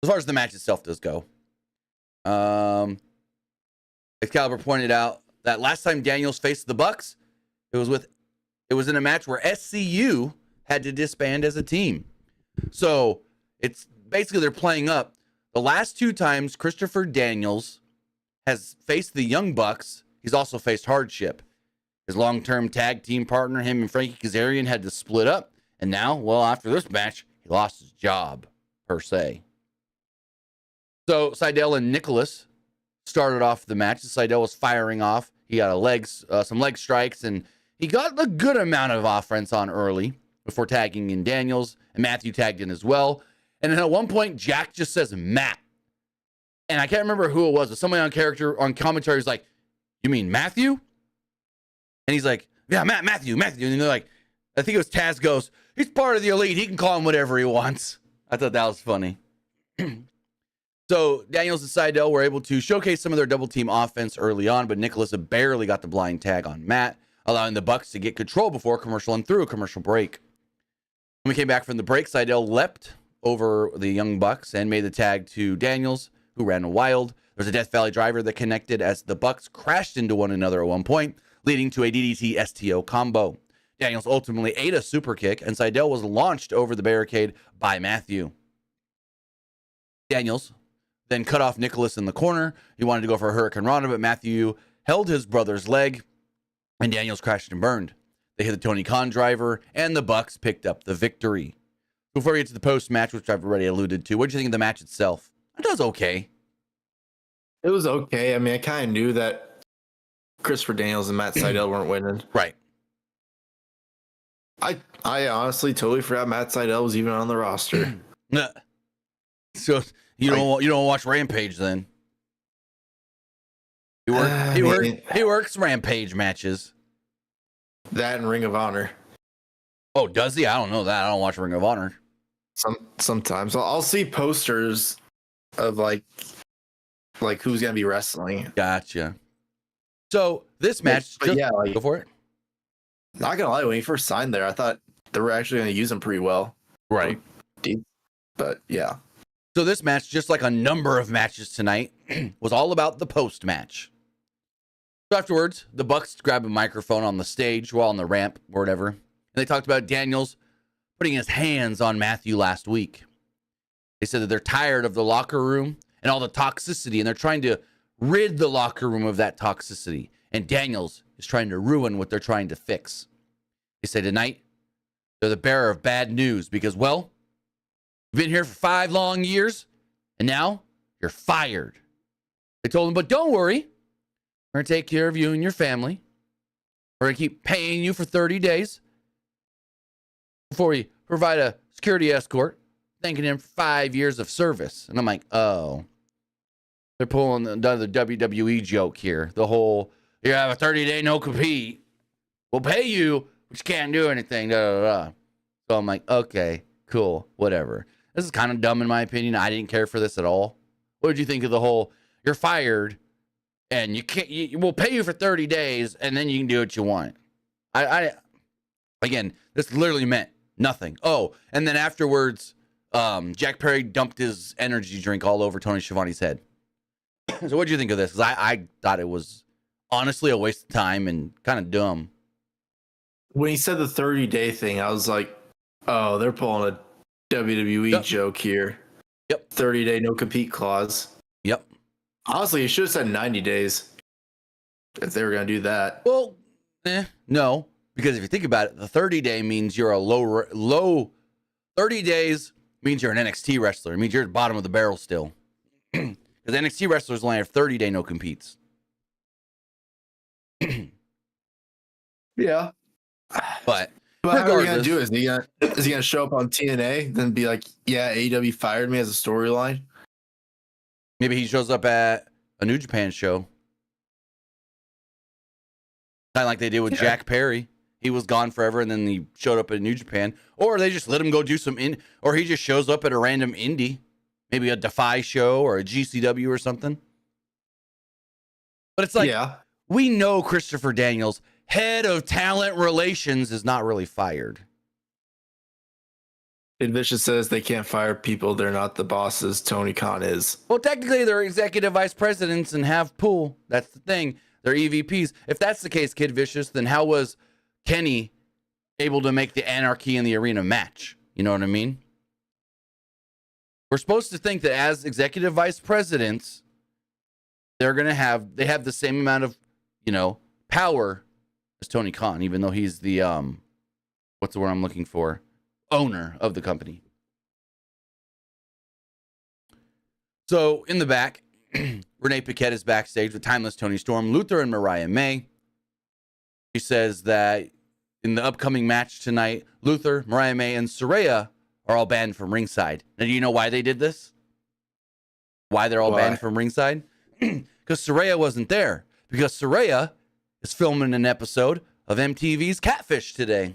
As far as the match itself does go. Excalibur pointed out that last time Daniels faced the Bucks, it was in a match where SCU had to disband as a team. So it's basically they're playing up the last two times Christopher Daniels has faced the Young Bucks. He's also faced hardship. His long-term tag team partner, him and Frankie Kazarian, had to split up. And now, well, after this match, he lost his job, per se. So Sydal and Nicholas started off the match. Sydal was firing off. He got some leg strikes, and he got a good amount of offense on early before tagging in Daniels, and Matthew tagged in as well. And then at one point, Jack just says Matt. And I can't remember who it was, but somebody on commentary was like, you mean Matthew? And he's like, yeah, Matthew. And they're like, I think it was Taz goes, he's part of the Elite. He can call him whatever he wants. I thought that was funny. So Daniels and Sydal were able to showcase some of their double team offense early on, but Nicholas barely got the blind tag on Matt, allowing the Bucks to get control before commercial and through a commercial break. When we came back from the break, Sydal leapt over the Young Bucks and made the tag to Daniels, who ran wild. There was a Death Valley driver that connected as the Bucks crashed into one another at one point, leading to a DDT STO combo. Daniels ultimately ate a super kick, and Sydal was launched over the barricade by Matthew. Daniels then cut off Nicholas in the corner. He wanted to go for a Hurricane Rana, but Matthew held his brother's leg, and Daniels crashed and burned. They hit the Tony Khan driver, and the Bucks picked up the victory. Before we get to the post-match, which I've already alluded to, what did you think of the match itself? It was okay. It was okay. I mean, I kind of knew that Christopher Daniels and Matt Sydal weren't winning. Right. I honestly totally forgot Matt Sydal was even on the roster. So you don't watch Rampage then? He works Rampage matches. That and Ring of Honor. Oh, does he? I don't know that. I don't watch Ring of Honor. Sometimes I'll see posters of like who's gonna be wrestling. Gotcha. So this match, but yeah, go for it. Not gonna lie, when he first signed there, I thought they were actually gonna use him pretty well. Right. But yeah. So this match, just like a number of matches tonight, was all about the post match. So afterwards, the Bucks grabbed a microphone on the stage while on the ramp or whatever, and they talked about Daniels putting his hands on Matthew last week. They said that they're tired of the locker room and all the toxicity, and they're trying to rid the locker room of that toxicity. And Daniels is trying to ruin what they're trying to fix. They say tonight, they're the bearer of bad news because, well, you've been here for 5 long years, and now you're fired. They told him, but don't worry. We're going to take care of you and your family. We're going to keep paying you for 30 days before we provide a security escort, thanking him for 5 years of service. And I'm like, oh. They're pulling another WWE joke here. The whole, you have a 30-day no-compete. We'll pay you, but you can't do anything. Da, da, da. So I'm like, okay, cool, whatever. This is kind of dumb in my opinion. I didn't care for this at all. What did you think of the whole, you're fired, and we'll pay you for 30 days, and then you can do what you want. Again, this literally meant nothing. Oh, and then afterwards, Jack Perry dumped his energy drink all over Tony Schiavone's head. So what did you think of this? Because I thought it was honestly a waste of time and kind of dumb. When he said the 30-day thing, I was like, oh, they're pulling a WWE joke here. Yep. 30-day no-compete clause. Yep. Honestly, he should have said 90 days. if they were going to do that. Well, no, because if you think about it, the 30-day means you're a low 30 days means you're an NXT wrestler. It means you're at the bottom of the barrel still. Because NXT wrestlers only have 30-day no competes. Yeah. But how are we going to do it? Is he going to show up on TNA, then be like, yeah, AEW fired me as a storyline? Maybe he shows up at a New Japan show. Kind of like they did with Jack Perry. He was gone forever, and then he showed up at New Japan. Or they just let him go do some or he just shows up at a random indie. Maybe a Defy show or a GCW or something. But it's like, we know Christopher Daniels, head of talent relations, is not really fired. Sid Vicious says they can't fire people. They're not the bosses. Tony Khan is. Well, technically, they're executive vice presidents and have pool. That's the thing. They're EVPs. If that's the case, Kid Vicious, then how was Kenny able to make the Anarchy in the Arena match? You know what I mean? We're supposed to think that as executive vice presidents, they have the same amount of, power as Tony Khan, even though he's the, what's the word I'm looking for? Owner of the company. So in the back, Renee Paquette is backstage with Timeless Toni Storm, Luther, and Mariah May. She says that in the upcoming match tonight, Luther, Mariah May, and Saraya are all banned from ringside. Now, do you know why they did this? Why they're all banned from ringside? Because Saraya wasn't there. Because Saraya is filming an episode of MTV's Catfish today.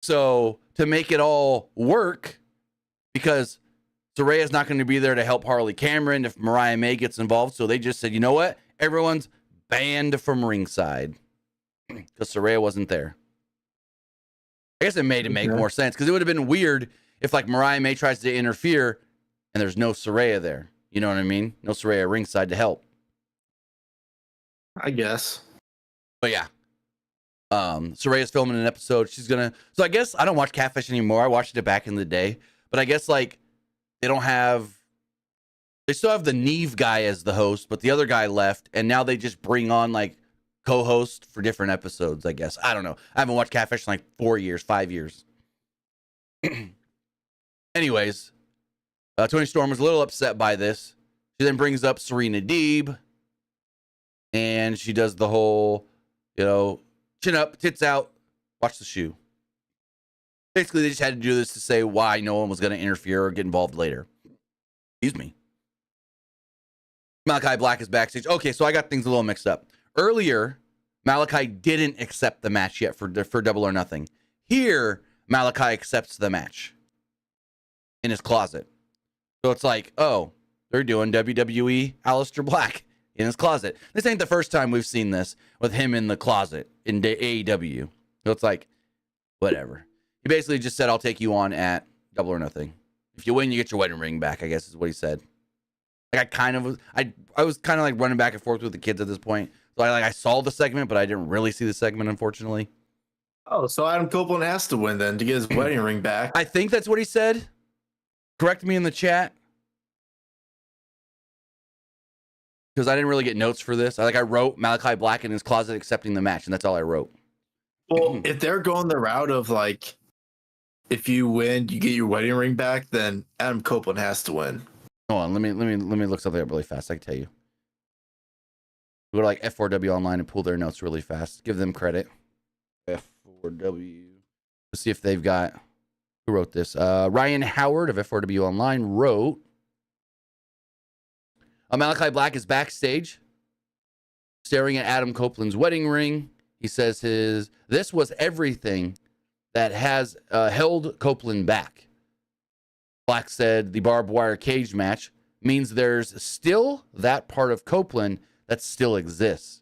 So to make it all work, because Saraya's not going to be there to help Harley Cameron if Mariah May gets involved, so they just said, you know what? Everyone's banned from ringside because Saraya wasn't there. I guess it made it make more sense because it would have been weird if like Mariah May tries to interfere and there's no Saraya there. You know what I mean? No Saraya ringside to help. I guess. But yeah. Saraya's filming an episode. So I guess I don't watch Catfish anymore. I watched it back in the day. But I guess like they still have the Neve guy as the host, but the other guy left, and now they just bring on like co-host for different episodes, I guess. I don't know. I haven't watched Catfish in like 5 years. Anyways, Toni Storm was a little upset by this. She then brings up Serena Deeb, and she does the whole, chin up, tits out, watch the shoe. Basically, they just had to do this to say why no one was going to interfere or get involved later. Excuse me. Malachi Black is backstage. Okay, so I got things a little mixed up. Earlier, Malachi didn't accept the match yet for Double or Nothing. Here, Malachi accepts the match in his closet. So it's like, oh, they're doing WWE Aleister Black in his closet. This ain't the first time we've seen this with him in the closet in AEW. So it's like, whatever. He basically just said, I'll take you on at Double or Nothing. If you win, you get your wedding ring back, I guess is what he said. Like I was kind of like running back and forth with the kids at this point. So I saw the segment, but I didn't really see the segment, unfortunately. Oh, so Adam Copeland has to win then to get his wedding ring back. I think that's what he said. Correct me in the chat. Because I didn't really get notes for this. I wrote Malachi Black in his closet accepting the match, and that's all I wrote. Well, if they're going the route of like, if you win, you get your wedding ring back, then Adam Copeland has to win. Hold on, let me look something up really fast. I can tell you. Go to like F4W online and pull their notes really fast. Give them credit. F4W. Let's see if they've got. Who wrote this? Ryan Howard of F4W online wrote. Malachi Black is backstage, staring at Adam Copeland's wedding ring. He says this was everything that has held Copeland back. Black said the barbed wire cage match means there's still that part of Copeland that still exists.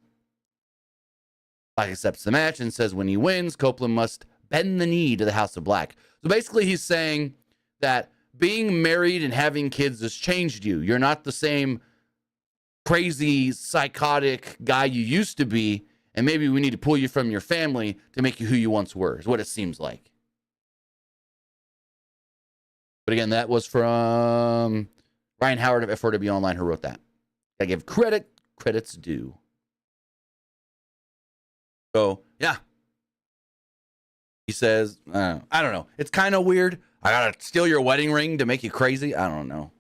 Black accepts the match and says when he wins, Copeland must bend the knee to the House of Black. So basically he's saying that being married and having kids has changed you. You're not the same crazy, psychotic guy you used to be, and maybe we need to pull you from your family to make you who you once were, is what it seems like. But again, that was from Ryan Howard of F4W Online who wrote that. I give credit credit's due. So, yeah. He says, I don't know. It's kind of weird. I got to steal your wedding ring to make you crazy. I don't know.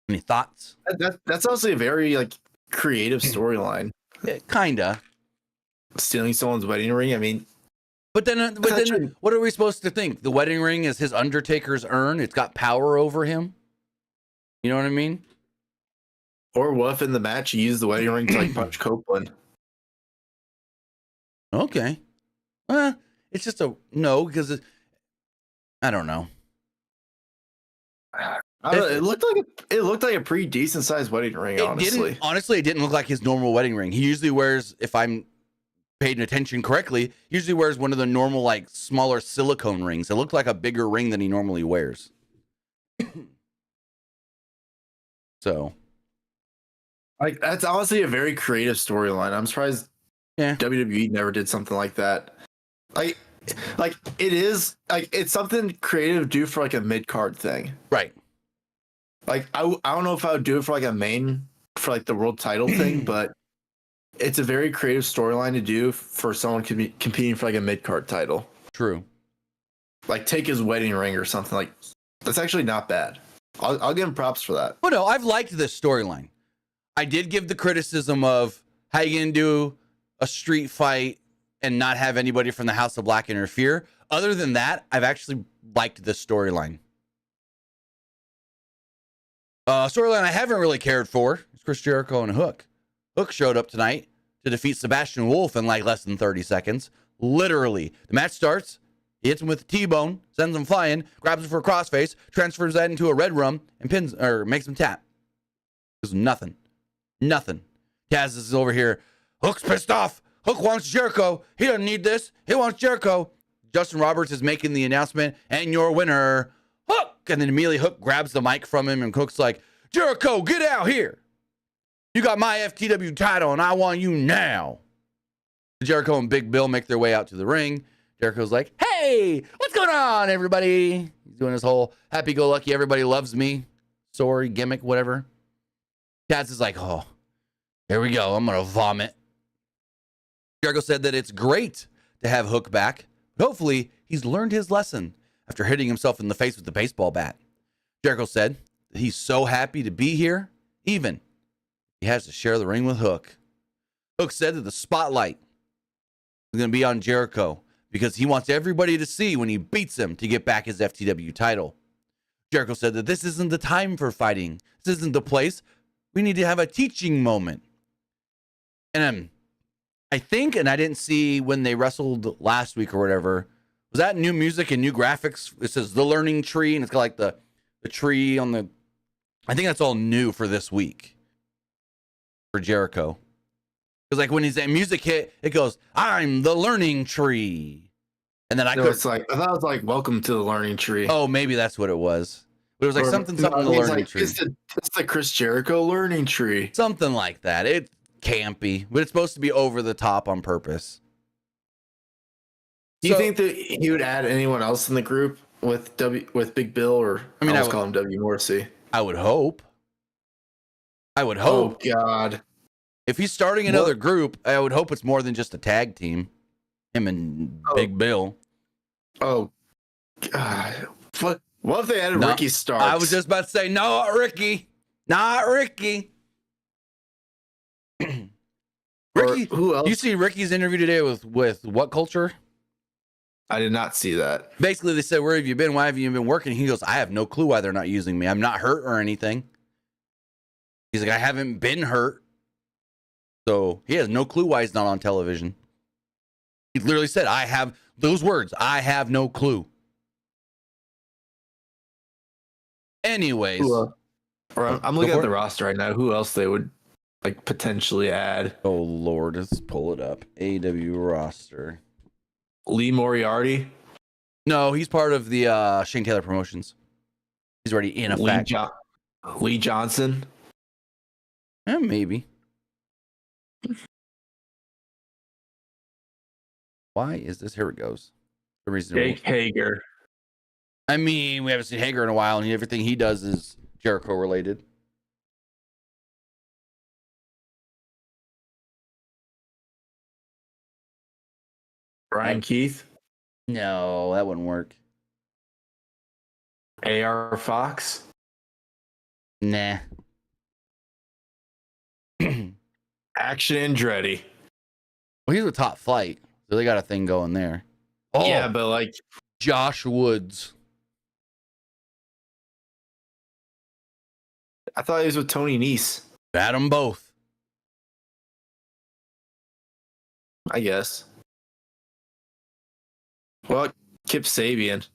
Any thoughts? That's honestly a very like creative storyline. Yeah, kinda. Stealing someone's wedding ring. I mean, But then, what are we supposed to think? The wedding ring is his Undertaker's urn. It's got power over him. You know what I mean? or what if in the match he used the wedding ring to like punch Copeland? Okay. It's just a no because I don't know. It looked like a pretty decent sized wedding ring. Honestly, it didn't look like his normal wedding ring. He usually wears, if I'm paying attention correctly, usually wears one of the normal like smaller silicone rings. It looked like a bigger ring than he normally wears. So, like that's honestly a very creative storyline. I'm surprised WWE never did something like that. Like it is like it's something creative to do for like a mid card thing, right? Like I don't know if I would do it for like a main for like the world title thing, but it's a very creative storyline to do for someone competing for like a mid card title. True. Like take his wedding ring or something like that's actually not bad. I'll give him props for that. Well, no, I've liked this storyline. I did give the criticism of how you gonna do a street fight and not have anybody from the House of Black interfere. Other than that, I've actually liked this storyline. Storyline I haven't really cared for is Chris Jericho and Hook. Hook showed up tonight to defeat Sebastian Wolf in like less than 30 seconds. Literally. The match starts. He hits him with a T-bone, sends him flying, grabs him for a crossface, transfers that into a red rum, and pins or makes him tap. There's nothing. Taz is over here. Hook's pissed off. Hook wants Jericho. He doesn't need this. He wants Jericho. Justin Roberts is making the announcement, and your winner, Hook. And then immediately Hook grabs the mic from him, and Hook's like, Jericho, get out here. You got my FTW title, and I want you now. Jericho and Big Bill make their way out to the ring. Jericho's like, hey, what's going on, everybody? He's doing his whole happy-go-lucky, everybody loves me, sorry, gimmick, whatever. Taz is like, oh, here we go. I'm going to vomit. Jericho said that it's great to have Hook back. But hopefully, he's learned his lesson after hitting himself in the face with the baseball bat. Jericho said that he's so happy to be here, even if he has to share the ring with Hook. Hook said that the spotlight is going to be on Jericho because he wants everybody to see when he beats him to get back his FTW title. Jericho said that this isn't the time for fighting. This isn't the place. We need to have a teaching moment. And I think, and I didn't see when they wrestled last week or whatever, was that new music and new graphics? It says the learning tree, and it's got like the tree on the, I think that's all new for this week for Jericho. Because like when his music hit, it goes, I'm the learning tree. And then I thought it was like welcome to the learning tree. Oh, maybe that's what it was. But it was like something the learning tree. It's the Chris Jericho learning tree. Something like that. It can't be, but it's supposed to be over the top on purpose. Do you think that he would add anyone else in the group with Big Bill, or I would call him W Morrissey? I would hope. Oh God. If he's starting another group, I would hope it's more than just a tag team. Him and Big Bill. Oh God. What if they added Ricky Starks? I was just about to say, no, Ricky. Not Ricky. Ricky, who else? You see Ricky's interview today with What Culture? I did not see that. Basically, they said, where have you been? Why have you been working? He goes, I have no clue why they're not using me. I'm not hurt or anything. He's like, I haven't been hurt. So he has no clue why he's not on television. He literally said, I have those words. I have no clue. Anyways. I'm looking at the roster right now. Who else they would like potentially add? Oh, Lord. Let's pull it up. AEW roster. Lee Moriarty? No, he's part of the Shane Taylor Promotions. He's already in effect. Lee Johnson? Yeah, maybe. Why is this? Here it goes. The reason Jake Hager. I mean, we haven't seen Hager in a while, and everything he does is Jericho related. Brian Keith, No, that wouldn't work. AR Fox, Nah. Action Andretti. Well, he's a top flight, so they got a thing going there. Oh, Yeah, but like Josh Woods. I thought he was with Tony Nese. Had them both. I guess. Well, Kip Sabian.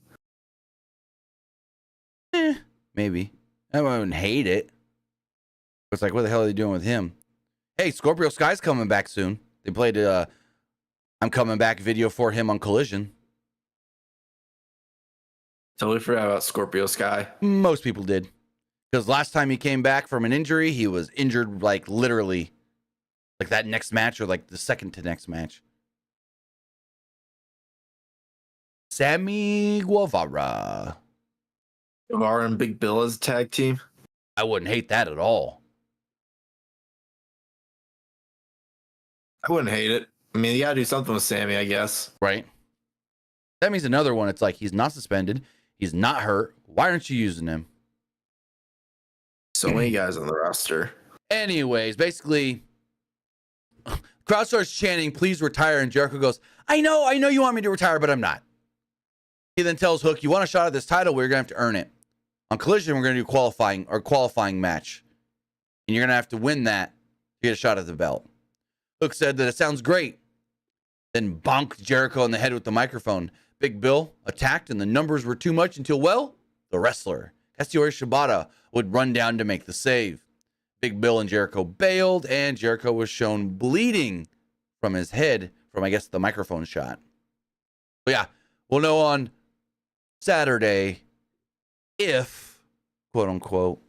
Maybe. I wouldn't hate it. It's like, what the hell are they doing with him? Hey, Scorpio Sky's coming back soon. They played I'm coming back video for him on Collision. Totally forgot about Scorpio Sky. Most people did. Because last time he came back from an injury, he was injured like literally like that next match or like the second to next match. Sammy Guevara. Guevara and Big Bill as a tag team. I wouldn't hate that at all. I wouldn't hate it. I mean, you gotta do something with Sammy, I guess. Right? That means another one. It's like he's not suspended. He's not hurt. Why aren't you using him? So many guys on the roster. Anyways, basically, crowd starts chanting, please retire. And Jericho goes, I know you want me to retire, but I'm not. He then tells Hook, you want a shot at this title? We're going to have to earn it. On Collision, we're going to do qualifying match. And you're going to have to win that to get a shot at the belt. Hook said that it sounds great. Then bonked Jericho on the head with the microphone. Big Bill attacked, and the numbers were too much until, well, the wrestler, Katsuyori Shibata, would run down to make the save. Big Bill and Jericho bailed, and Jericho was shown bleeding from his head from, I guess, the microphone shot. But yeah, we'll know on Saturday if, quote unquote,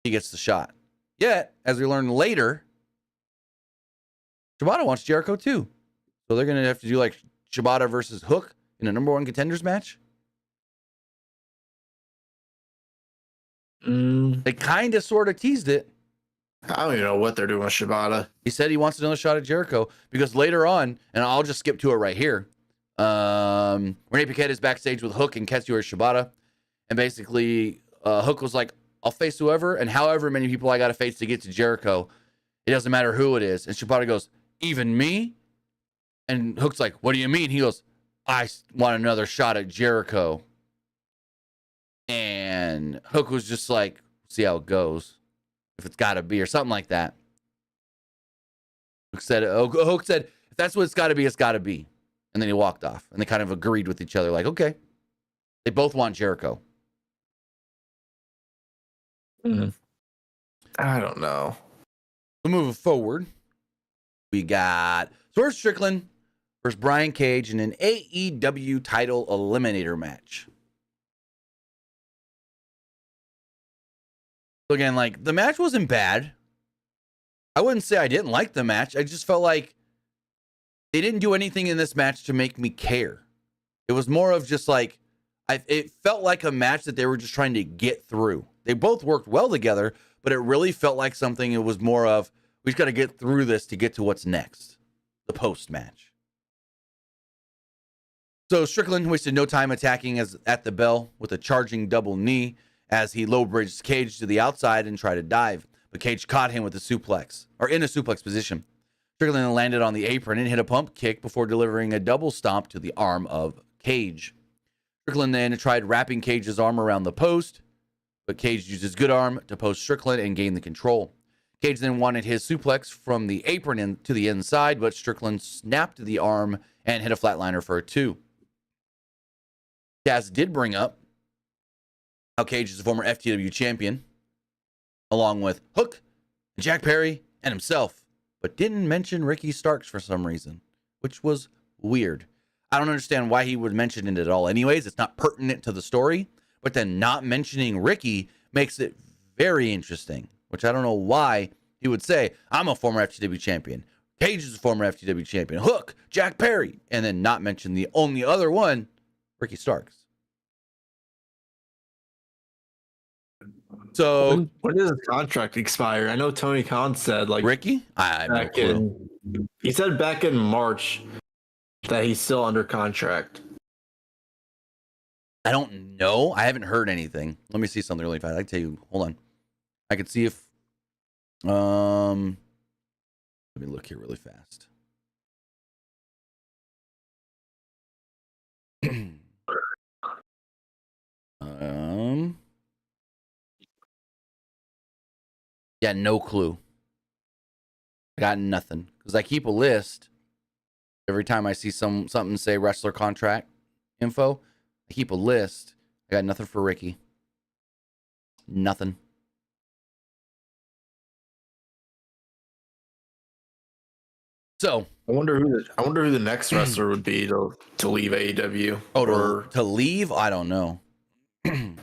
he gets the shot. Yet, as we learn later, Shibata wants Jericho too. So they're going to have to do like Shibata versus Hook in a number one contenders match. They kind of sort of teased it. I don't even know what they're doing with Shibata. He said he wants another shot at Jericho because later on, and I'll just skip to it right here. Renee Paquette is backstage with Hook and Katsuyori Shibata. And basically, Hook was like, I'll face whoever and however many people I got to face to get to Jericho. It doesn't matter who it is. And Shibata goes, even me? And Hook's like, what do you mean? He goes, I want another shot at Jericho. And Hook was just like, see how it goes. If it's got to be, or something like that. Hook said, if that's what it's got to be, it's got to be. And then he walked off. And they kind of agreed with each other, like, okay. They both want Jericho. I don't know. So moving forward, we got Swerve Strickland versus Brian Cage in an AEW title eliminator match. So again, like, the match wasn't bad. I wouldn't say I didn't like the match. I just felt like they didn't do anything in this match to make me care. It was more of just like, it felt like a match that they were just trying to get through. They both worked well together, but it really felt like something, it was more of, we just got to get through this to get to what's next. The post-match. So Strickland wasted no time attacking at the bell with a charging double knee as he low-bridged Cage to the outside and tried to dive. But Cage caught him with a suplex, or in a suplex position. Strickland landed on the apron and hit a pump kick before delivering a double stomp to the arm of Cage. Strickland then tried wrapping Cage's arm around the post, but Cage used his good arm to post Strickland and gain the control. Cage then wanted his suplex from the apron to the inside, but Strickland snapped the arm and hit a flatliner for a 2. Taz did bring up how Cage is a former FTW champion, along with Hook, Jack Perry, and himself, but didn't mention Ricky Starks for some reason, which was weird. I don't understand why he would mention it at all. Anyways, it's not pertinent to the story, but then not mentioning Ricky makes it very interesting, which I don't know why he would say, I'm a former FTW champion. Cage is a former FTW champion. Hook, Jack Perry, and then not mention the only other one, Ricky Starks. So when does his contract expire? I know Tony Khan said Ricky, I have no clue. He said back in March that he's still under contract. I don't know. I haven't heard anything. Let me see something really fast. I can tell you. Hold on. I can see if. Let me look here really fast. Yeah, no clue. I got nothing because I keep a list every time I see something say wrestler contract info. I keep a list. I got nothing for Ricky. Nothing. So I wonder who the next wrestler would be to leave AEW. To leave, I don't know.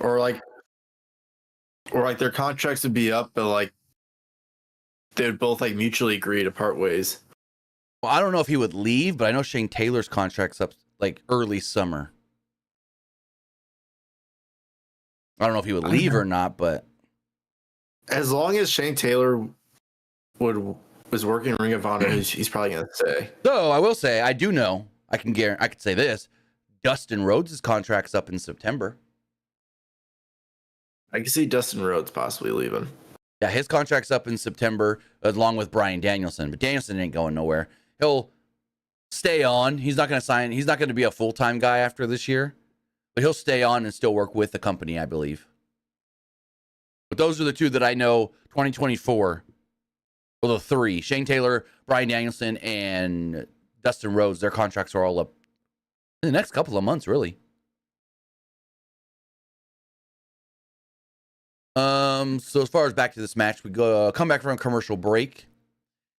or like their contracts would be up, but like they would both like mutually agree to part ways. Well, I don't know if he would leave, but I know Shane Taylor's contract's up like early summer. I don't know if he would leave or not, but as long as Shane Taylor was working Ring of Honor, he's probably gonna stay. So I will say I do know. I can say this: Dustin Rhodes' contract's up in September. I can see Dustin Rhodes possibly leaving. Yeah, his contract's up in September, along with Bryan Danielson. But Danielson ain't going nowhere. He'll stay on. He's not going to sign. He's not going to be a full-time guy after this year. But he'll stay on and still work with the company, I believe. But those are the two that I know, 2024. Well, the three. Shane Taylor, Bryan Danielson, and Dustin Rhodes. Their contracts are all up in the next couple of months, really. So as far as back to this match, we come back from a commercial break,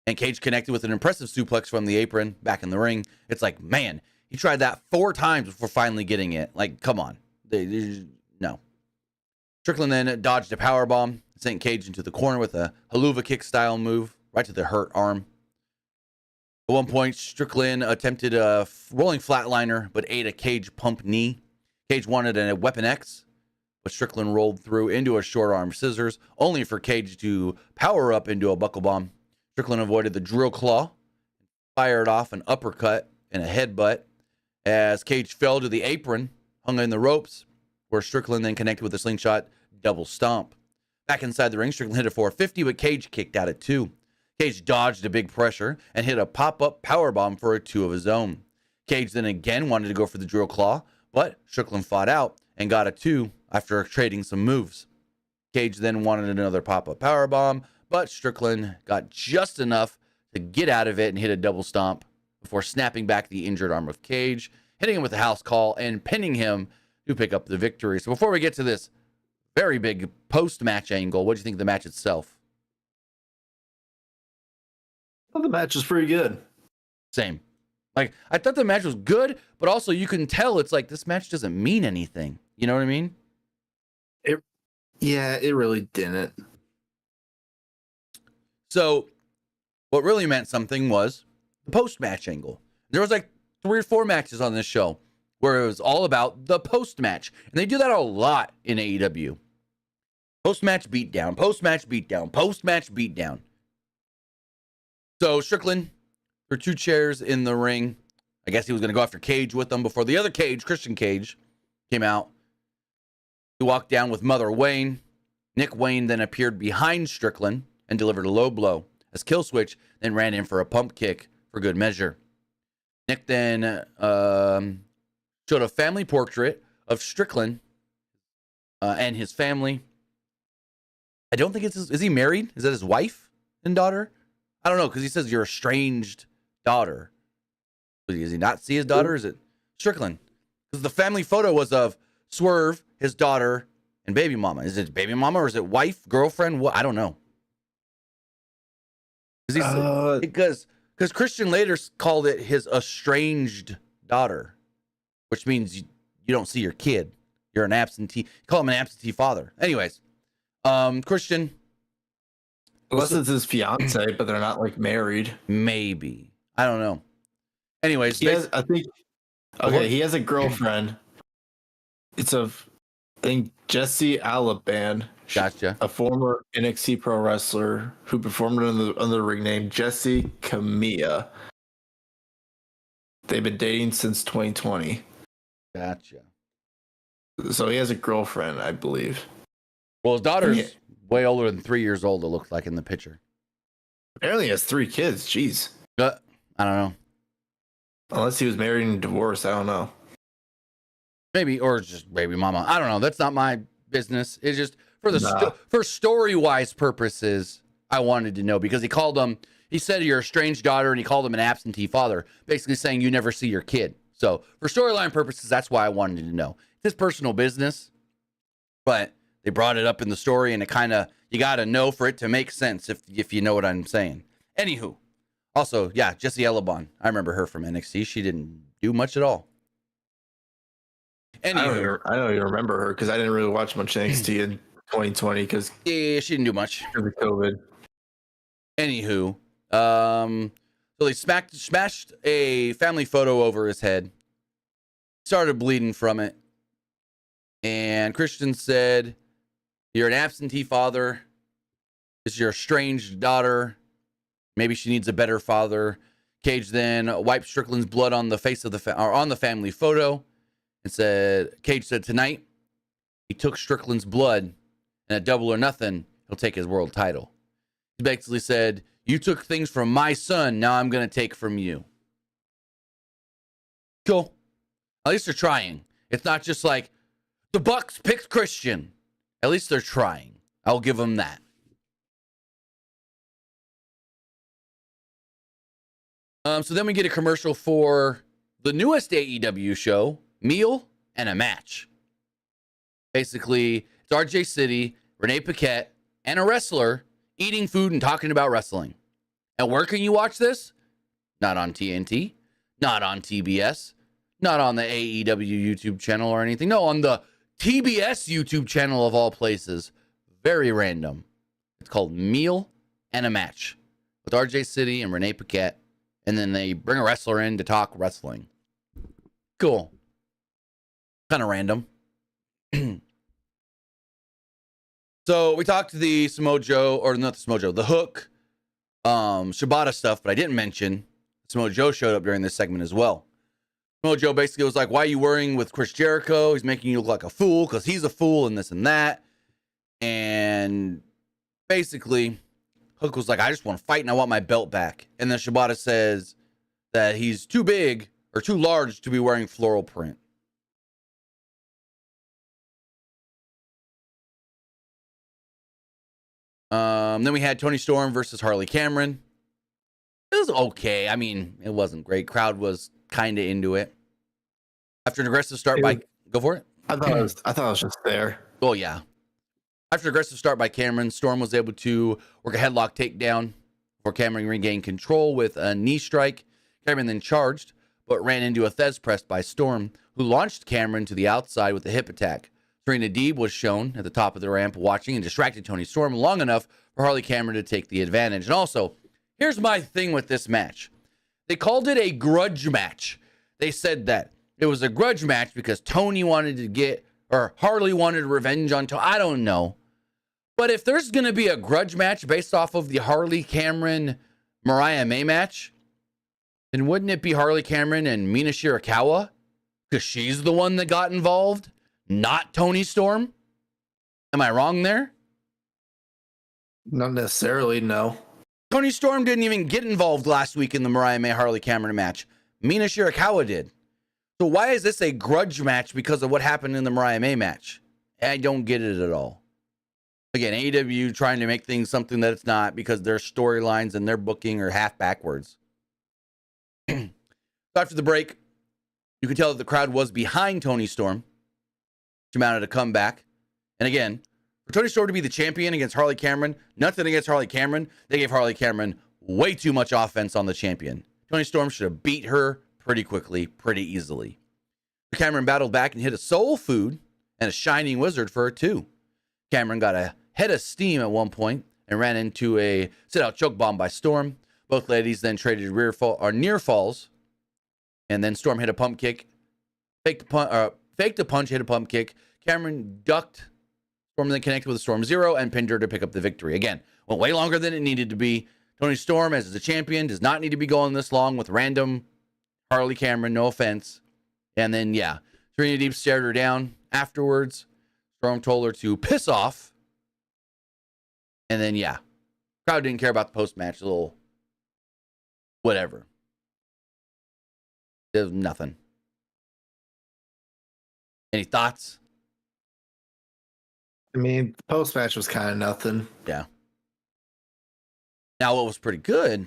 and Cage connected with an impressive suplex from the apron back in the ring. It's like, man, he tried that 4 times before finally getting it. Like, come on. No. Strickland then dodged a powerbomb, sent Cage into the corner with a haluva kick style move right to the hurt arm. At one point, Strickland attempted a rolling flatliner, but ate a Cage pump knee. Cage wanted a Weapon X, but Strickland rolled through into a short arm scissors, only for Cage to power up into a buckle bomb. Strickland avoided the drill claw, fired off an uppercut and a headbutt as Cage fell to the apron, hung in the ropes, where Strickland then connected with a slingshot double stomp. Back inside the ring, Strickland hit a 450, but Cage kicked out at 2. Cage dodged a big pressure and hit a pop-up powerbomb for a 2 of his own. Cage then again wanted to go for the drill claw, but Strickland fought out and got a 2 after trading some moves. Cage then wanted another pop-up powerbomb, but Strickland got just enough to get out of it and hit a double stomp before snapping back the injured arm of Cage, hitting him with a house call, and pinning him to pick up the victory. So before we get to this very big post-match angle, what do you think of the match itself? Well, the match was pretty good. Same. Like, I thought the match was good, but also you can tell it's like this match doesn't mean anything. You know what I mean? It really didn't. So what really meant something was the post-match angle. There was like 3 or 4 matches on this show where it was all about the post-match. And they do that a lot in AEW. Post-match beatdown, post-match beatdown, post-match beatdown. So Strickland threw 2 chairs in the ring. I guess he was going to go after Cage with them before the other Cage, Christian Cage, came out. He walked down with Mother Wayne. Nick Wayne then appeared behind Strickland and delivered a low blow as Killswitch then ran in for a pump kick for good measure. Nick then showed a family portrait of Strickland and his family. I don't think is he married? Is that his wife and daughter? I don't know, because he says your estranged daughter. Does he not see his daughter? Is it Strickland? Because the family photo was of Swerve, his daughter, and baby mama. Is it baby mama or is it wife, girlfriend? What? I don't know. Because Christian later called it his estranged daughter, which means you don't see your kid. You're an absentee. You call him an absentee father. Anyways, Christian. Unless it's his fiance, but they're not like married. Maybe. I don't know. Anyways, he has a girlfriend. I think Jessie Alaban, Gotcha. A former NXT pro wrestler who performed under the ring name Jesse Camilla. They've been dating since 2020. Gotcha. So he has a girlfriend, I believe. Well, his daughter's way older than 3 years old, it looks like in the picture. Apparently he has 3 kids. Jeez. I don't know. Unless he was married and divorced. I don't know. Maybe, or just baby mama. I don't know. That's not my business. It's just for the for story-wise purposes, I wanted to know because he called him, he said you're a strange daughter and he called him an absentee father, basically saying you never see your kid. So for storyline purposes, that's why I wanted to know. It's his personal business, but they brought it up in the story and it kind of, you got to know for it to make sense if you know what I'm saying. Anywho, also, yeah, Jessie Elabon. I remember her from NXT. She didn't do much at all. Anywho, I don't even remember her because I didn't really watch much NXT in 2020 because yeah, she didn't do much. of the COVID. Anywho, so they smashed a family photo over his head, started bleeding from it, and Christian said, "You're an absentee father. This is your estranged daughter. Maybe she needs a better father." Cage then wiped Strickland's blood on the face of on the family photo, and said, Cage said, "Tonight, he took Strickland's blood, and at Double or Nothing, he'll take his world title." He basically said, "You took things from my son, now I'm going to take from you." Cool. At least they're trying. It's not just like, the Bucks picked Christian. At least they're trying. I'll give them that. So then we get a commercial for the newest AEW show, Meal and a Match. Basically, it's RJ City, Renee Paquette, and a wrestler eating food and talking about wrestling. And where can you watch this? Not on TNT, not on TBS, not on the AEW YouTube channel or anything. No, on the TBS YouTube channel of all places. Very random. It's called Meal and a Match with RJ City and Renee Paquette. And then they bring a wrestler in to talk wrestling. Cool. Kind of random. So we talked to the Samoa Joe, or not the Samoa Joe, the Hook, Shibata stuff, but I didn't mention Samoa Joe showed up during this segment as well. Samoa Joe basically was like, "Why are you worrying with Chris Jericho? He's making you look like a fool because he's a fool and this and that." And basically, Hook was like, "I just want to fight and I want my belt back." And then Shibata says that he's too big or too large to be wearing floral print. Then we had Toni Storm versus Harley Cameron. It was okay. I mean, it wasn't great. Crowd was kind of into it. After an aggressive start go for it. I thought it was just there. Oh yeah. After an aggressive start by Cameron, Storm was able to work a headlock takedown before Cameron regained control with a knee strike. Cameron then charged, but ran into a Thez press by Storm, who launched Cameron to the outside with a hip attack. Serena Deeb was shown at the top of the ramp watching and distracted Toni Storm long enough for Harley Cameron to take the advantage. And also, here's my thing with this match. They called it a grudge match. They said that it was a grudge match because Toni wanted to get, or Harley wanted revenge on Toni. I don't know. But if there's going to be a grudge match based off of the Harley Cameron Mariah May match, then wouldn't it be Harley Cameron and Mina Shirakawa? Because she's the one that got involved, not Toni Storm? Am I wrong there? Not necessarily, no. Toni Storm didn't even get involved last week in the Mariah May Harley Cameron match. Mina Shirakawa did. So why is this a grudge match because of what happened in the Mariah May match? I don't get it at all. Again, AEW trying to make things something that it's not because their storylines and their booking are half backwards. After the break, you could tell that the crowd was behind Toni Storm. She mounted a comeback. And again, for Toni Storm to be the champion against Harley Cameron, nothing against Harley Cameron. They gave Harley Cameron way too much offense on the champion. Toni Storm should have beat her pretty quickly, pretty easily. Cameron battled back and hit a soul food and a shining wizard for her too. Cameron got a head of steam at one point and ran into a sit-out choke bomb by Storm. Both ladies then traded near falls, and then Storm hit a pump kick, faked a punch, hit a pump kick. Cameron ducked Storm then connected with Storm Zero and pinned her to pick up the victory. Again, went way longer than it needed to be. Toni Storm, as the champion, does not need to be going this long with random Harley Cameron, no offense. And then, yeah, Serena Deeb stared her down afterwards. Storm told her to piss off. And then, yeah, crowd didn't care about the post-match, little whatever. There's nothing. Any thoughts? I mean, the post-match was kind of nothing. Yeah. Now, what was pretty good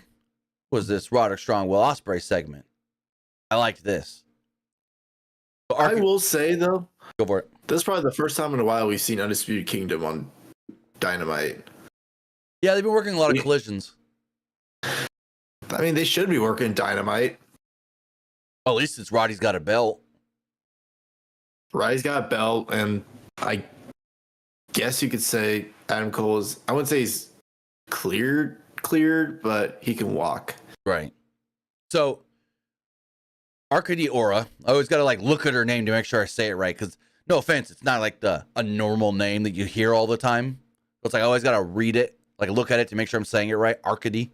was this Roderick Strong Will Osprey segment. I liked this. I will say, though, go for it. This is probably the first time in a while we've seen Undisputed Kingdom on Dynamite. Yeah, they've been working a lot of collisions. I mean, they should be working Dynamite. Well, at least since Roddy's got a belt. Roddy's got a belt, and I guess you could say Adam Cole is, I wouldn't say he's cleared, but he can walk. Right. So, Arcady Aura, I always got to like look at her name to make sure I say it right, because no offense, it's not like a normal name that you hear all the time. It's like I always got to read it, like look at it to make sure I'm saying it right. Arcady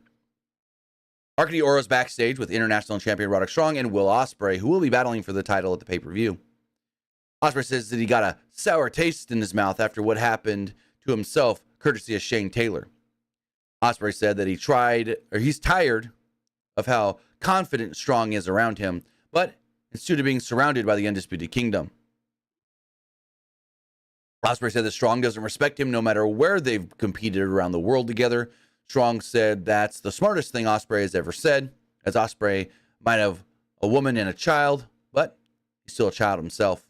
Aura's backstage with international champion Roderick Strong and Will Osprey, who will be battling for the title at the pay-per-view. Osprey says that he got a sour taste in his mouth after what happened to himself, courtesy of Shane Taylor. Osprey said that he's tired of how confident Strong is around him, but instead of being surrounded by the Undisputed Kingdom. Osprey said that Strong doesn't respect him no matter where they've competed around the world together. Strong said that's the smartest thing Osprey has ever said, as Osprey might have a woman and a child, but he's still a child himself,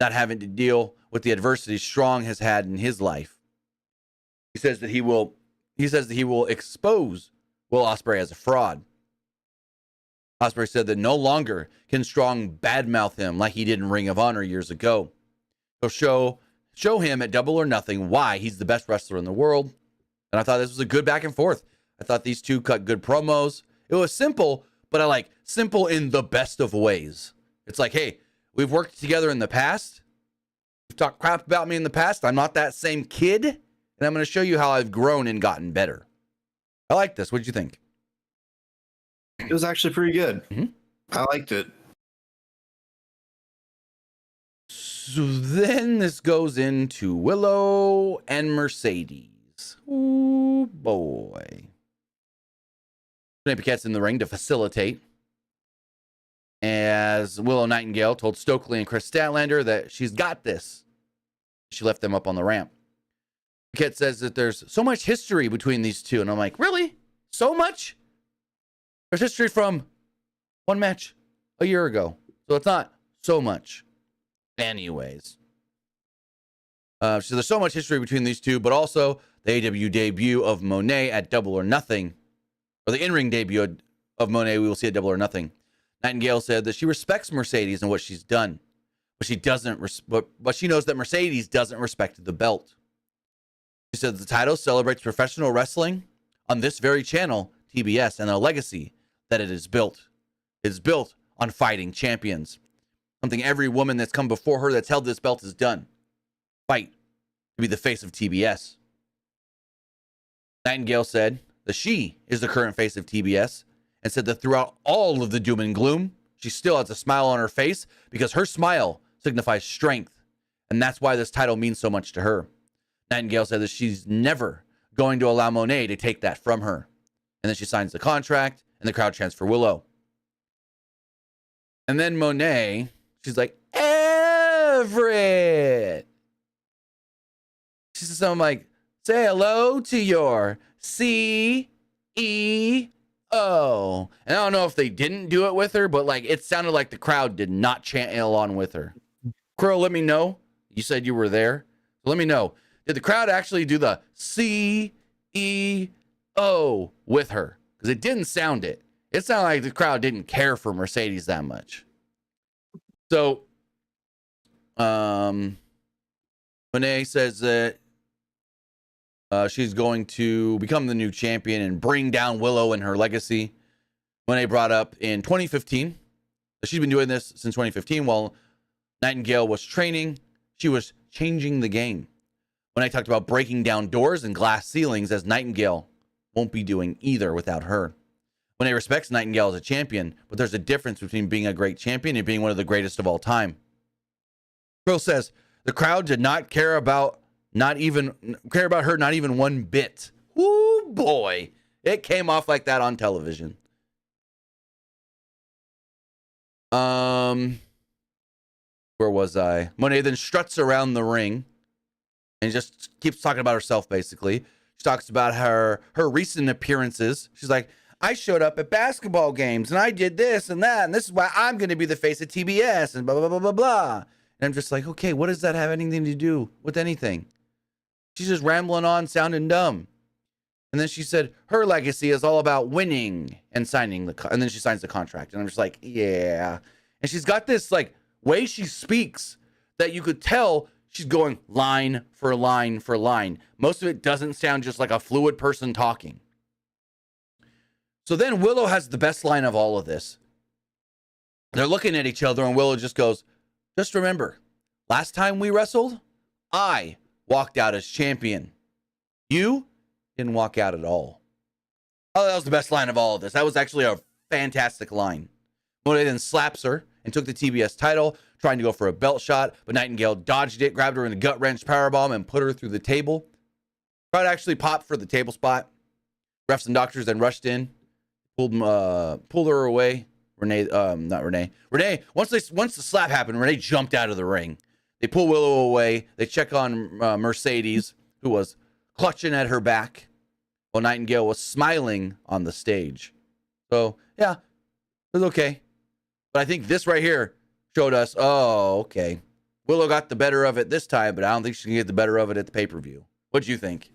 not having to deal with the adversity Strong has had in his life. He says that he will expose Will Osprey as a fraud. Osprey said that no longer can Strong badmouth him like he did in Ring of Honor years ago. He'll show him at Double or Nothing why he's the best wrestler in the world. And I thought this was a good back and forth. I thought these two cut good promos. It was simple, but I like simple in the best of ways. It's like, hey, we've worked together in the past. You've talked crap about me in the past. I'm not that same kid. And I'm going to show you how I've grown and gotten better. I like this. What'd you think? It was actually pretty good. Mm-hmm. I liked it. So then this goes into Willow and Mercedes. Ooh, boy. Renee Paquette's in the ring to facilitate, as Willow Nightingale told Stokely and Chris Statlander that she's got this. She left them up on the ramp. Paquette says that there's so much history between these two, and I'm like, really? So much? There's history from one match a year ago, so it's not so much. Anyways. So there's so much history between these two, but also the AEW debut of Monet at Double or Nothing, or the in-ring debut of Monet we will see at Double or Nothing. Nightingale said that she respects Mercedes and what she's done, but she knows that Mercedes doesn't respect the belt. She said the title celebrates professional wrestling on this very channel, TBS, and the legacy that it is built. It's built on fighting champions. Something every woman that's come before her that's held this belt has done. Fight to be the face of TBS. Nightingale said that she is the current face of TBS, and said that throughout all of the doom and gloom, she still has a smile on her face because her smile signifies strength, and that's why this title means so much to her. Nightingale said that she's never going to allow Monet to take that from her. And then she signs the contract, and the crowd chants for Willow. And then Monet, she's like, Everett. She says something like, say hello to your CEO. And I don't know if they didn't do it with her, but like it sounded like the crowd did not chant along with her. Crow, let me know. You said you were there. So let me know. Did the crowd actually do the CEO with her? Because it didn't sound it. It sounded like the crowd didn't care for Mercedes that much. So, Monet says that she's going to become the new champion and bring down Willow and her legacy. Monet brought up in 2015. She's been doing this since 2015 while Nightingale was training. She was changing the game. When I talked about breaking down doors and glass ceilings, as Nightingale won't be doing either without her. When I respects Nightingale as a champion, but there's a difference between being a great champion and being one of the greatest of all time. Krill says the crowd did not care about her not even one bit. Woo boy, it came off like that on television. Where was I? Monet then struts around the ring and just keeps talking about herself, basically. She talks about her recent appearances. She's like, I showed up at basketball games and I did this and that, and this is why I'm going to be the face of TBS and blah, blah, blah, blah, blah. And I'm just like, okay, what does that have anything to do with anything? She's just rambling on, sounding dumb. And then she said her legacy is all about winning and signing and then she signs the contract. And I'm just like, yeah. And she's got this like way she speaks that you could tell she's going line for line for line. Most of it doesn't sound just like a fluid person talking. So then Willow has the best line of all of this. They're looking at each other and Willow just goes, just remember, last time we wrestled, I walked out as champion. You didn't walk out at all. Oh, that was the best line of all of this. That was actually a fantastic line. Monet then slaps her and took the TBS title, trying to go for a belt shot, but Nightingale dodged it, grabbed her in the gut wrench powerbomb, and put her through the table. Crowd actually popped for the table spot. Refs and doctors then rushed in, pulled her away. Renee, once the slap happened, Renee jumped out of the ring. They pull Willow away. They check on Mercedes, who was clutching at her back, while Nightingale was smiling on the stage. So, yeah, it was okay. But I think this right here showed us, oh, okay. Willow got the better of it this time, but I don't think she can get the better of it at the pay-per-view. What'd you think?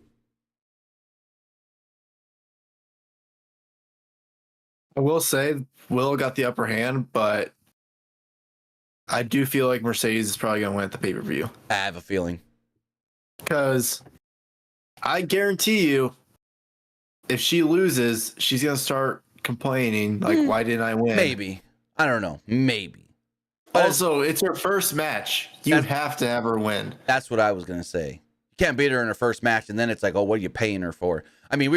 I will say Willow got the upper hand, but I do feel like Mercedes is probably going to win at the pay-per-view. I have a feeling. Because I guarantee you, if she loses, she's going to start complaining, like, why didn't I win? Maybe. I don't know. Maybe. But also, it's her first match. You have to have her win. That's what I was going to say. You can't beat her in her first match, and then it's like, oh, what are you paying her for? I mean,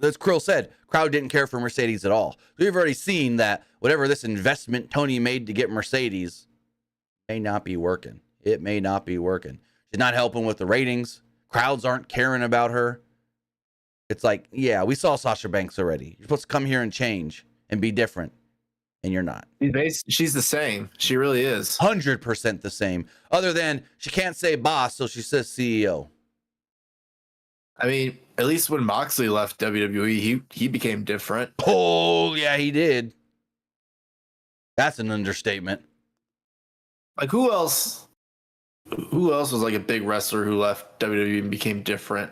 as Krill said, crowd didn't care for Mercedes at all. We've already seen that whatever this investment Toni made to get Mercedes may not be working. It may not be working. She's not helping with the ratings. Crowds aren't caring about her. It's like, yeah, we saw Sasha Banks already. You're supposed to come here and change and be different, and you're not. She's the same. She really is. 100% the same. Other than she can't say boss, so she says CEO. I mean, at least when Moxley left WWE, he became different. Oh, yeah, he did. That's an understatement. Like, who else was like a big wrestler who left WWE and became different?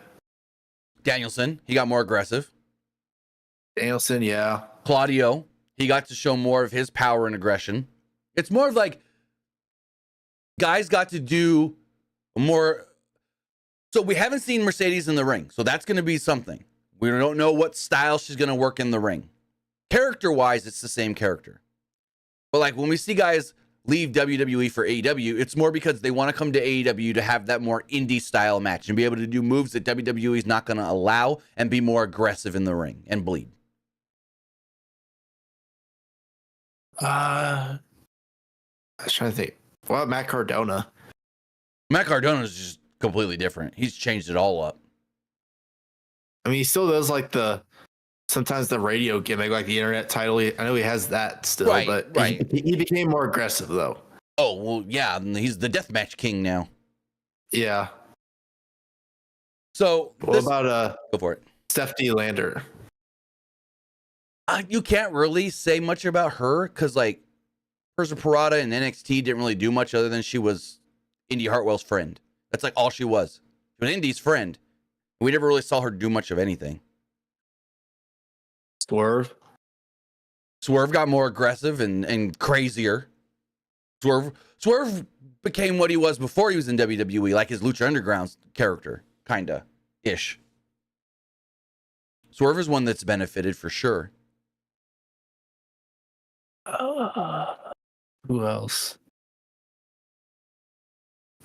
Danielson, he got more aggressive. Danielson, yeah. Claudio, he got to show more of his power and aggression. It's more of like guys got to do more. So we haven't seen Mercedes in the ring. So that's going to be something. We don't know what style she's going to work in the ring. Character-wise, it's the same character. But like when we see guys leave WWE for AEW, it's more because they want to come to AEW to have that more indie style match and be able to do moves that WWE is not going to allow and be more aggressive in the ring and bleed. I was trying to think. What about Matt Cardona? Matt Cardona is just completely different. He's changed it all up. I mean, he still does like sometimes the radio gimmick, like the internet title. I know he has that still, but he became more aggressive though. Oh, well, yeah. He's the deathmatch king now. Yeah. So what about go for it. Steph D. Lander? You can't really say much about her because like Persia Parada in NXT didn't really do much other than she was Indy Hartwell's friend. That's like all she was. She was Indy's friend. We never really saw her do much of anything. Swerve got more aggressive and crazier. Swerve became what he was before he was in WWE, like his Lucha Underground character, kinda ish. Swerve is one that's benefited for sure. Who else?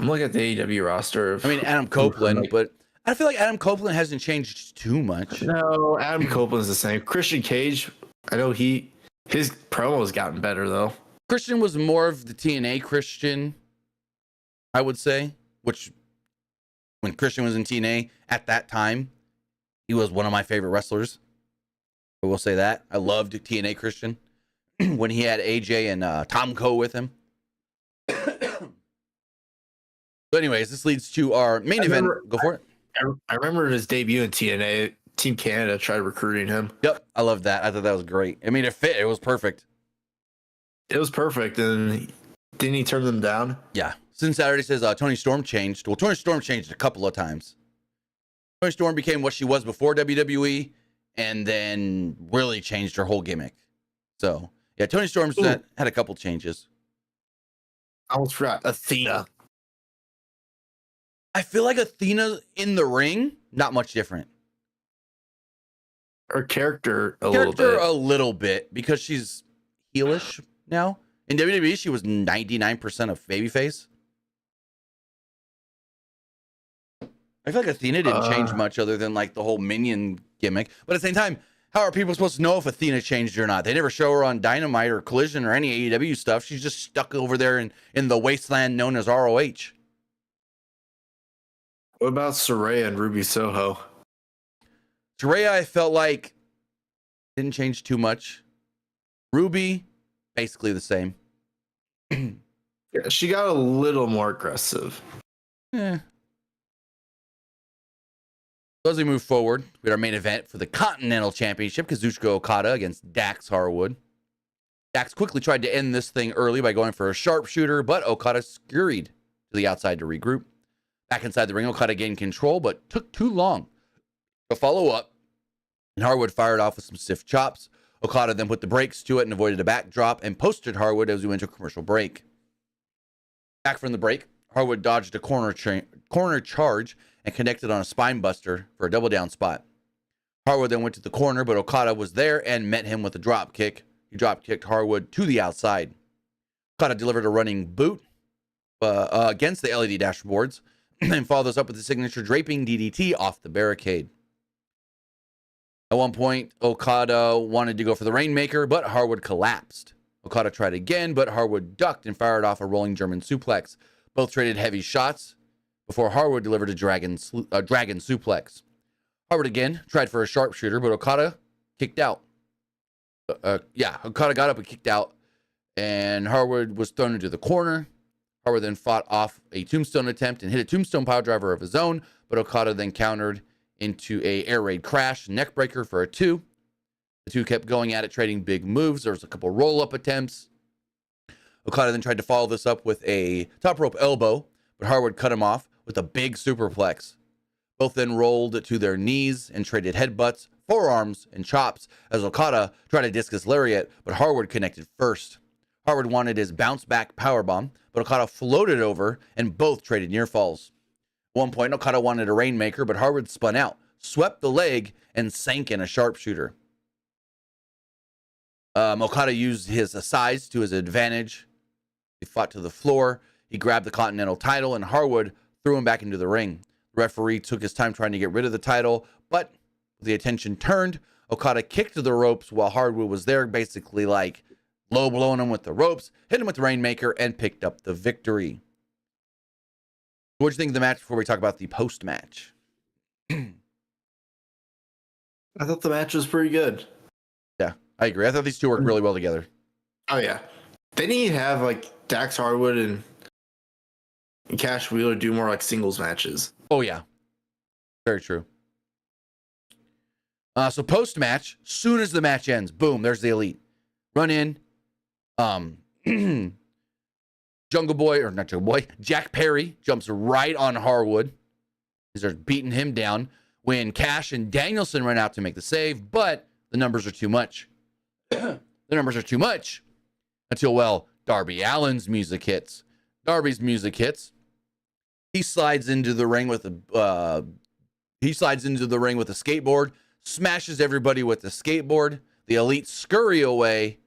I'm looking at the AEW roster. I mean, Adam Copeland, but I feel like Adam Copeland hasn't changed too much. No, Adam Copeland's the same. Christian Cage, I know his promo has gotten better though. Christian was more of the TNA Christian, I would say, which when Christian was in TNA at that time, he was one of my favorite wrestlers. I will say that. I loved TNA Christian when he had AJ and Tom Coe with him. But anyways, this leads to our main event. Go for it. I remember his debut in TNA. Team Canada tried recruiting him. Yep, I love that. I thought that was great. I mean, it fit. It was perfect. It was perfect, and didn't he turn them down? Yeah. Since Saturday says Toni Storm changed. Well, Toni Storm changed a couple of times. Toni Storm became what she was before WWE, and then really changed her whole gimmick. So, yeah, Toni Storm's had a couple changes. I almost forgot Athena. I feel like Athena in the ring, not much different. Her character a little bit because she's heelish now. In WWE, she was 99% of babyface. I feel like Athena didn't change much other than like the whole minion gimmick. But at the same time, how are people supposed to know if Athena changed or not? They never show her on Dynamite or Collision or any AEW stuff. She's just stuck over there in the wasteland known as ROH. What about Saraya and Ruby Soho? Saraya, I felt like didn't change too much. Ruby, basically the same. Yeah, she got a little more aggressive. Yeah. So as we move forward, we had our main event for the Continental Championship, Kazuchika Okada against Dax Harwood. Dax quickly tried to end this thing early by going for a sharpshooter, but Okada scurried to the outside to regroup. Back inside the ring, Okada gained control, but took too long to follow up, and Harwood fired off with some stiff chops. Okada then put the brakes to it and avoided a backdrop and posted Harwood as we went to a commercial break. Back from the break, Harwood dodged a corner charge and connected on a spine buster for a double down spot. Harwood then went to the corner, but Okada was there and met him with a drop kick. He drop kicked Harwood to the outside. Okada delivered a running boot against the LED dashboards and followed this up with the signature draping DDT off the barricade. At one point, Okada wanted to go for the Rainmaker, but Harwood collapsed. Okada tried again, but Harwood ducked and fired off a rolling German suplex. Both traded heavy shots before Harwood delivered a dragon suplex. Harwood again tried for a sharpshooter, but Okada kicked out. Okada got up and kicked out, and Harwood was thrown into the corner. Harwood then fought off a tombstone attempt and hit a tombstone piledriver of his own, but Okada then countered into a air raid crash, neck breaker for a 2. The two kept going at it, trading big moves. There was a couple roll-up attempts. Okada then tried to follow this up with a top rope elbow, but Harwood cut him off with a big superplex. Both then rolled to their knees and traded headbutts, forearms, and chops as Okada tried a discus lariat, but Harwood connected first. Harwood wanted his bounce-back powerbomb, but Okada floated over, and both traded near falls. At one point, Okada wanted a Rainmaker, but Harwood spun out, swept the leg, and sank in a sharpshooter. Okada used his size to his advantage. He fought to the floor. He grabbed the Continental title, and Harwood threw him back into the ring. The referee took his time trying to get rid of the title, but with the attention turned, Okada kicked to the ropes while Harwood was there, basically like low blowing him with the ropes, hit him with the Rainmaker, and picked up the victory. What do you think of the match before we talk about the post-match? I thought the match was pretty good. Yeah, I agree. I thought these two worked really well together. Oh, yeah. They need to have, like, Dax Harwood and Cash Wheeler do more, like, singles matches. Oh, yeah. Very true. So post-match, soon as the match ends, boom, there's the Elite. Run in. Jungle Boy, or not Jungle Boy, Jack Perry jumps right on Harwood. He starts beating him down when Cash and Danielson run out to make the save, but the numbers are too much. The numbers are too much until, well, Darby Allin's music hits. Darby's music hits. He slides into the ring with a skateboard, smashes everybody with the skateboard. The Elite scurry away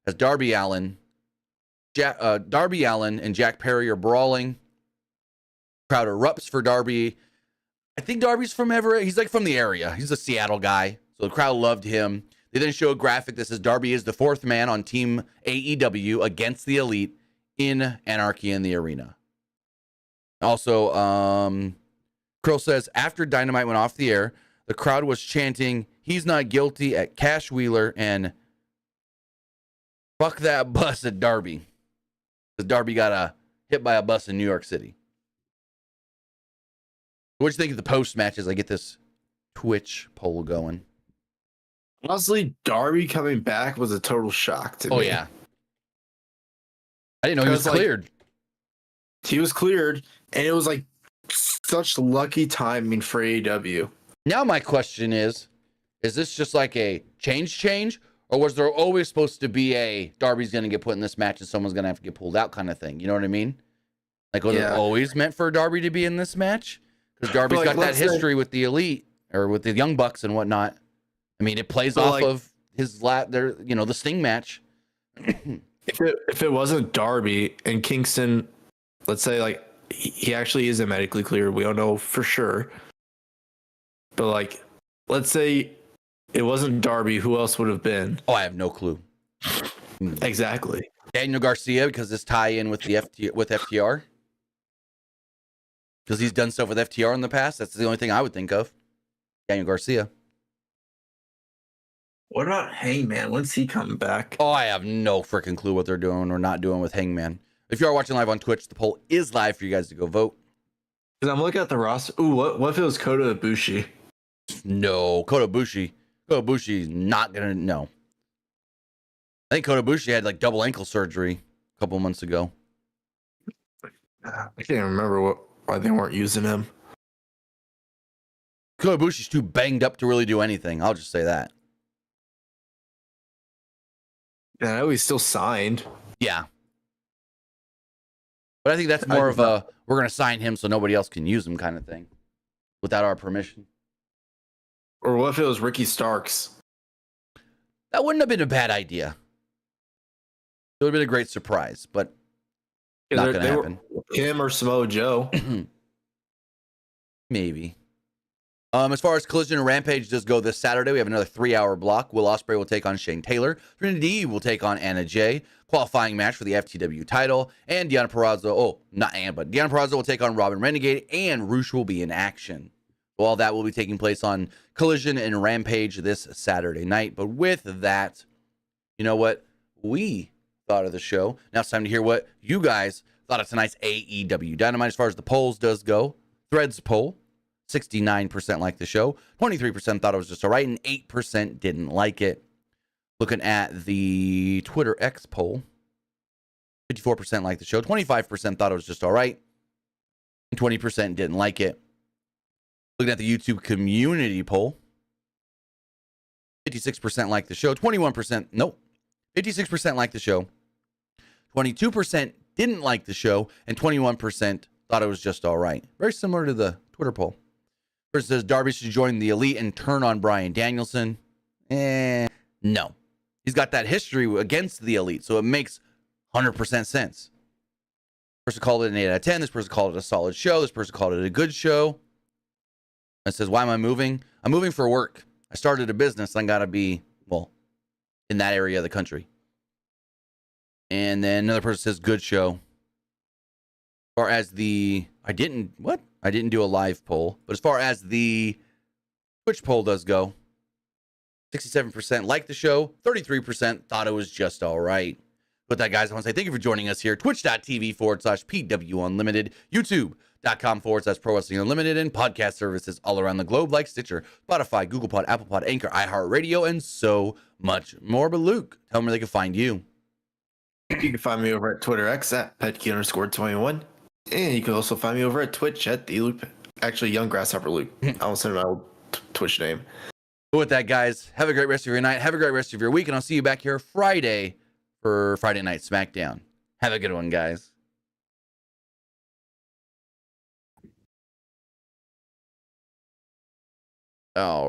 as Darby Allin and Jack Perry are brawling. Crowd erupts for Darby. I think Darby's from Everett. He's like from the area. He's a Seattle guy. So the crowd loved him. They then show a graphic that says Darby is the fourth man on Team AEW against the Elite in Anarchy in the Arena. Also, Krill says, after Dynamite went off the air, the crowd was chanting, "He's not guilty" at Cash Wheeler and "Fuck that bus" at Darby. Because Darby got hit by a bus in New York City. What do you think of the post matches? I get this Twitch poll going. Honestly, Darby coming back was a total shock to me. Oh, yeah. I didn't know he was cleared. He was cleared, and it was like such lucky timing for AEW. Now my question is this just like a change, or was there always supposed to be a Darby's going to get put in this match and someone's going to have to get pulled out kind of thing? You know what I mean? Like, was it always meant for Darby to be in this match? Because Darby's got that history with the Elite or with the Young Bucks and whatnot. I mean, it plays off of his the Sting match. If it wasn't Darby and Kingston, let's say like he actually isn't medically cleared, we don't know for sure. But like, let's say it wasn't Darby, who else would have been? Oh, I have no clue. Exactly. Daniel Garcia, because this tie in with the FTR. Because he's done stuff with FTR in the past. That's the only thing I would think of. Daniel Garcia. What about Hangman? When's he coming back? Oh, I have no freaking clue what they're doing or not doing with Hangman. If you are watching live on Twitch, the poll is live for you guys to go vote. Because I'm looking at the roster. Ooh, what if it was Kota Ibushi? No, Kota Ibushi is not gonna. No, I think Kota Ibushi had like double ankle surgery a couple months ago. I can't remember why they weren't using him. Kota Ibushi's too banged up to really do anything. I'll just say that. Yeah, I know he's still signed. Yeah. But I think that's more of a, we're going to sign him so nobody else can use him kind of thing. Without our permission. Or what if it was Ricky Starks? That wouldn't have been a bad idea. It would have been a great surprise, but not going to happen. Him or Samoa Joe. Maybe. As far as Collision and Rampage does go this Saturday, we have another 3-hour block. Will Osprey will take on Shane Taylor. Trinity will take on Anna Jay. Qualifying match for the FTW title. And Deonna Purrazzo, Deonna Purrazzo will take on Robin Renegade, and Roosh will be in action. So all that will be taking place on Collision and Rampage this Saturday night. But with that, you know what we thought of the show. Now it's time to hear what you guys thought of tonight's AEW Dynamite. As far as the polls does go, Threads poll. 69% liked the show, 23% thought it was just all right, and 8% didn't like it. Looking at the Twitter X poll, 54% liked the show, 25% thought it was just all right, and 20% didn't like it. Looking at the YouTube community poll, 56% liked the show, 56% liked the show, 22% didn't like the show, and 21% thought it was just all right. Very similar to the Twitter poll. First says Darby should join the Elite and turn on Bryan Danielson. No. He's got that history against the Elite, so it makes 100% sense. This person called it an 8 out of 10. This person called it a solid show. This person called it a good show. And says, why am I moving? I'm moving for work. I started a business. I got to be, in that area of the country. And then another person says, good show. As far as I didn't do a live poll, but as far as the Twitch poll does go, 67% liked the show, 33% thought it was just all right. With that, guys, I want to say thank you for joining us here. Twitch.tv/PWU Unlimited, YouTube.com/Pro Wrestling Unlimited, and podcast services all around the globe like Stitcher, Spotify, Google Pod, Apple Pod, Anchor, iHeartRadio, and so much more. But Luke, tell them where they can find you. You can find me over at Twitter X at Petke_21. And you can also find me over at Twitch at the Luke. Actually, Young Grasshopper Luke. I almost said my old Twitch name. But with that, guys, have a great rest of your night. Have a great rest of your week. And I'll see you back here Friday for Friday Night SmackDown. Have a good one, guys. All right.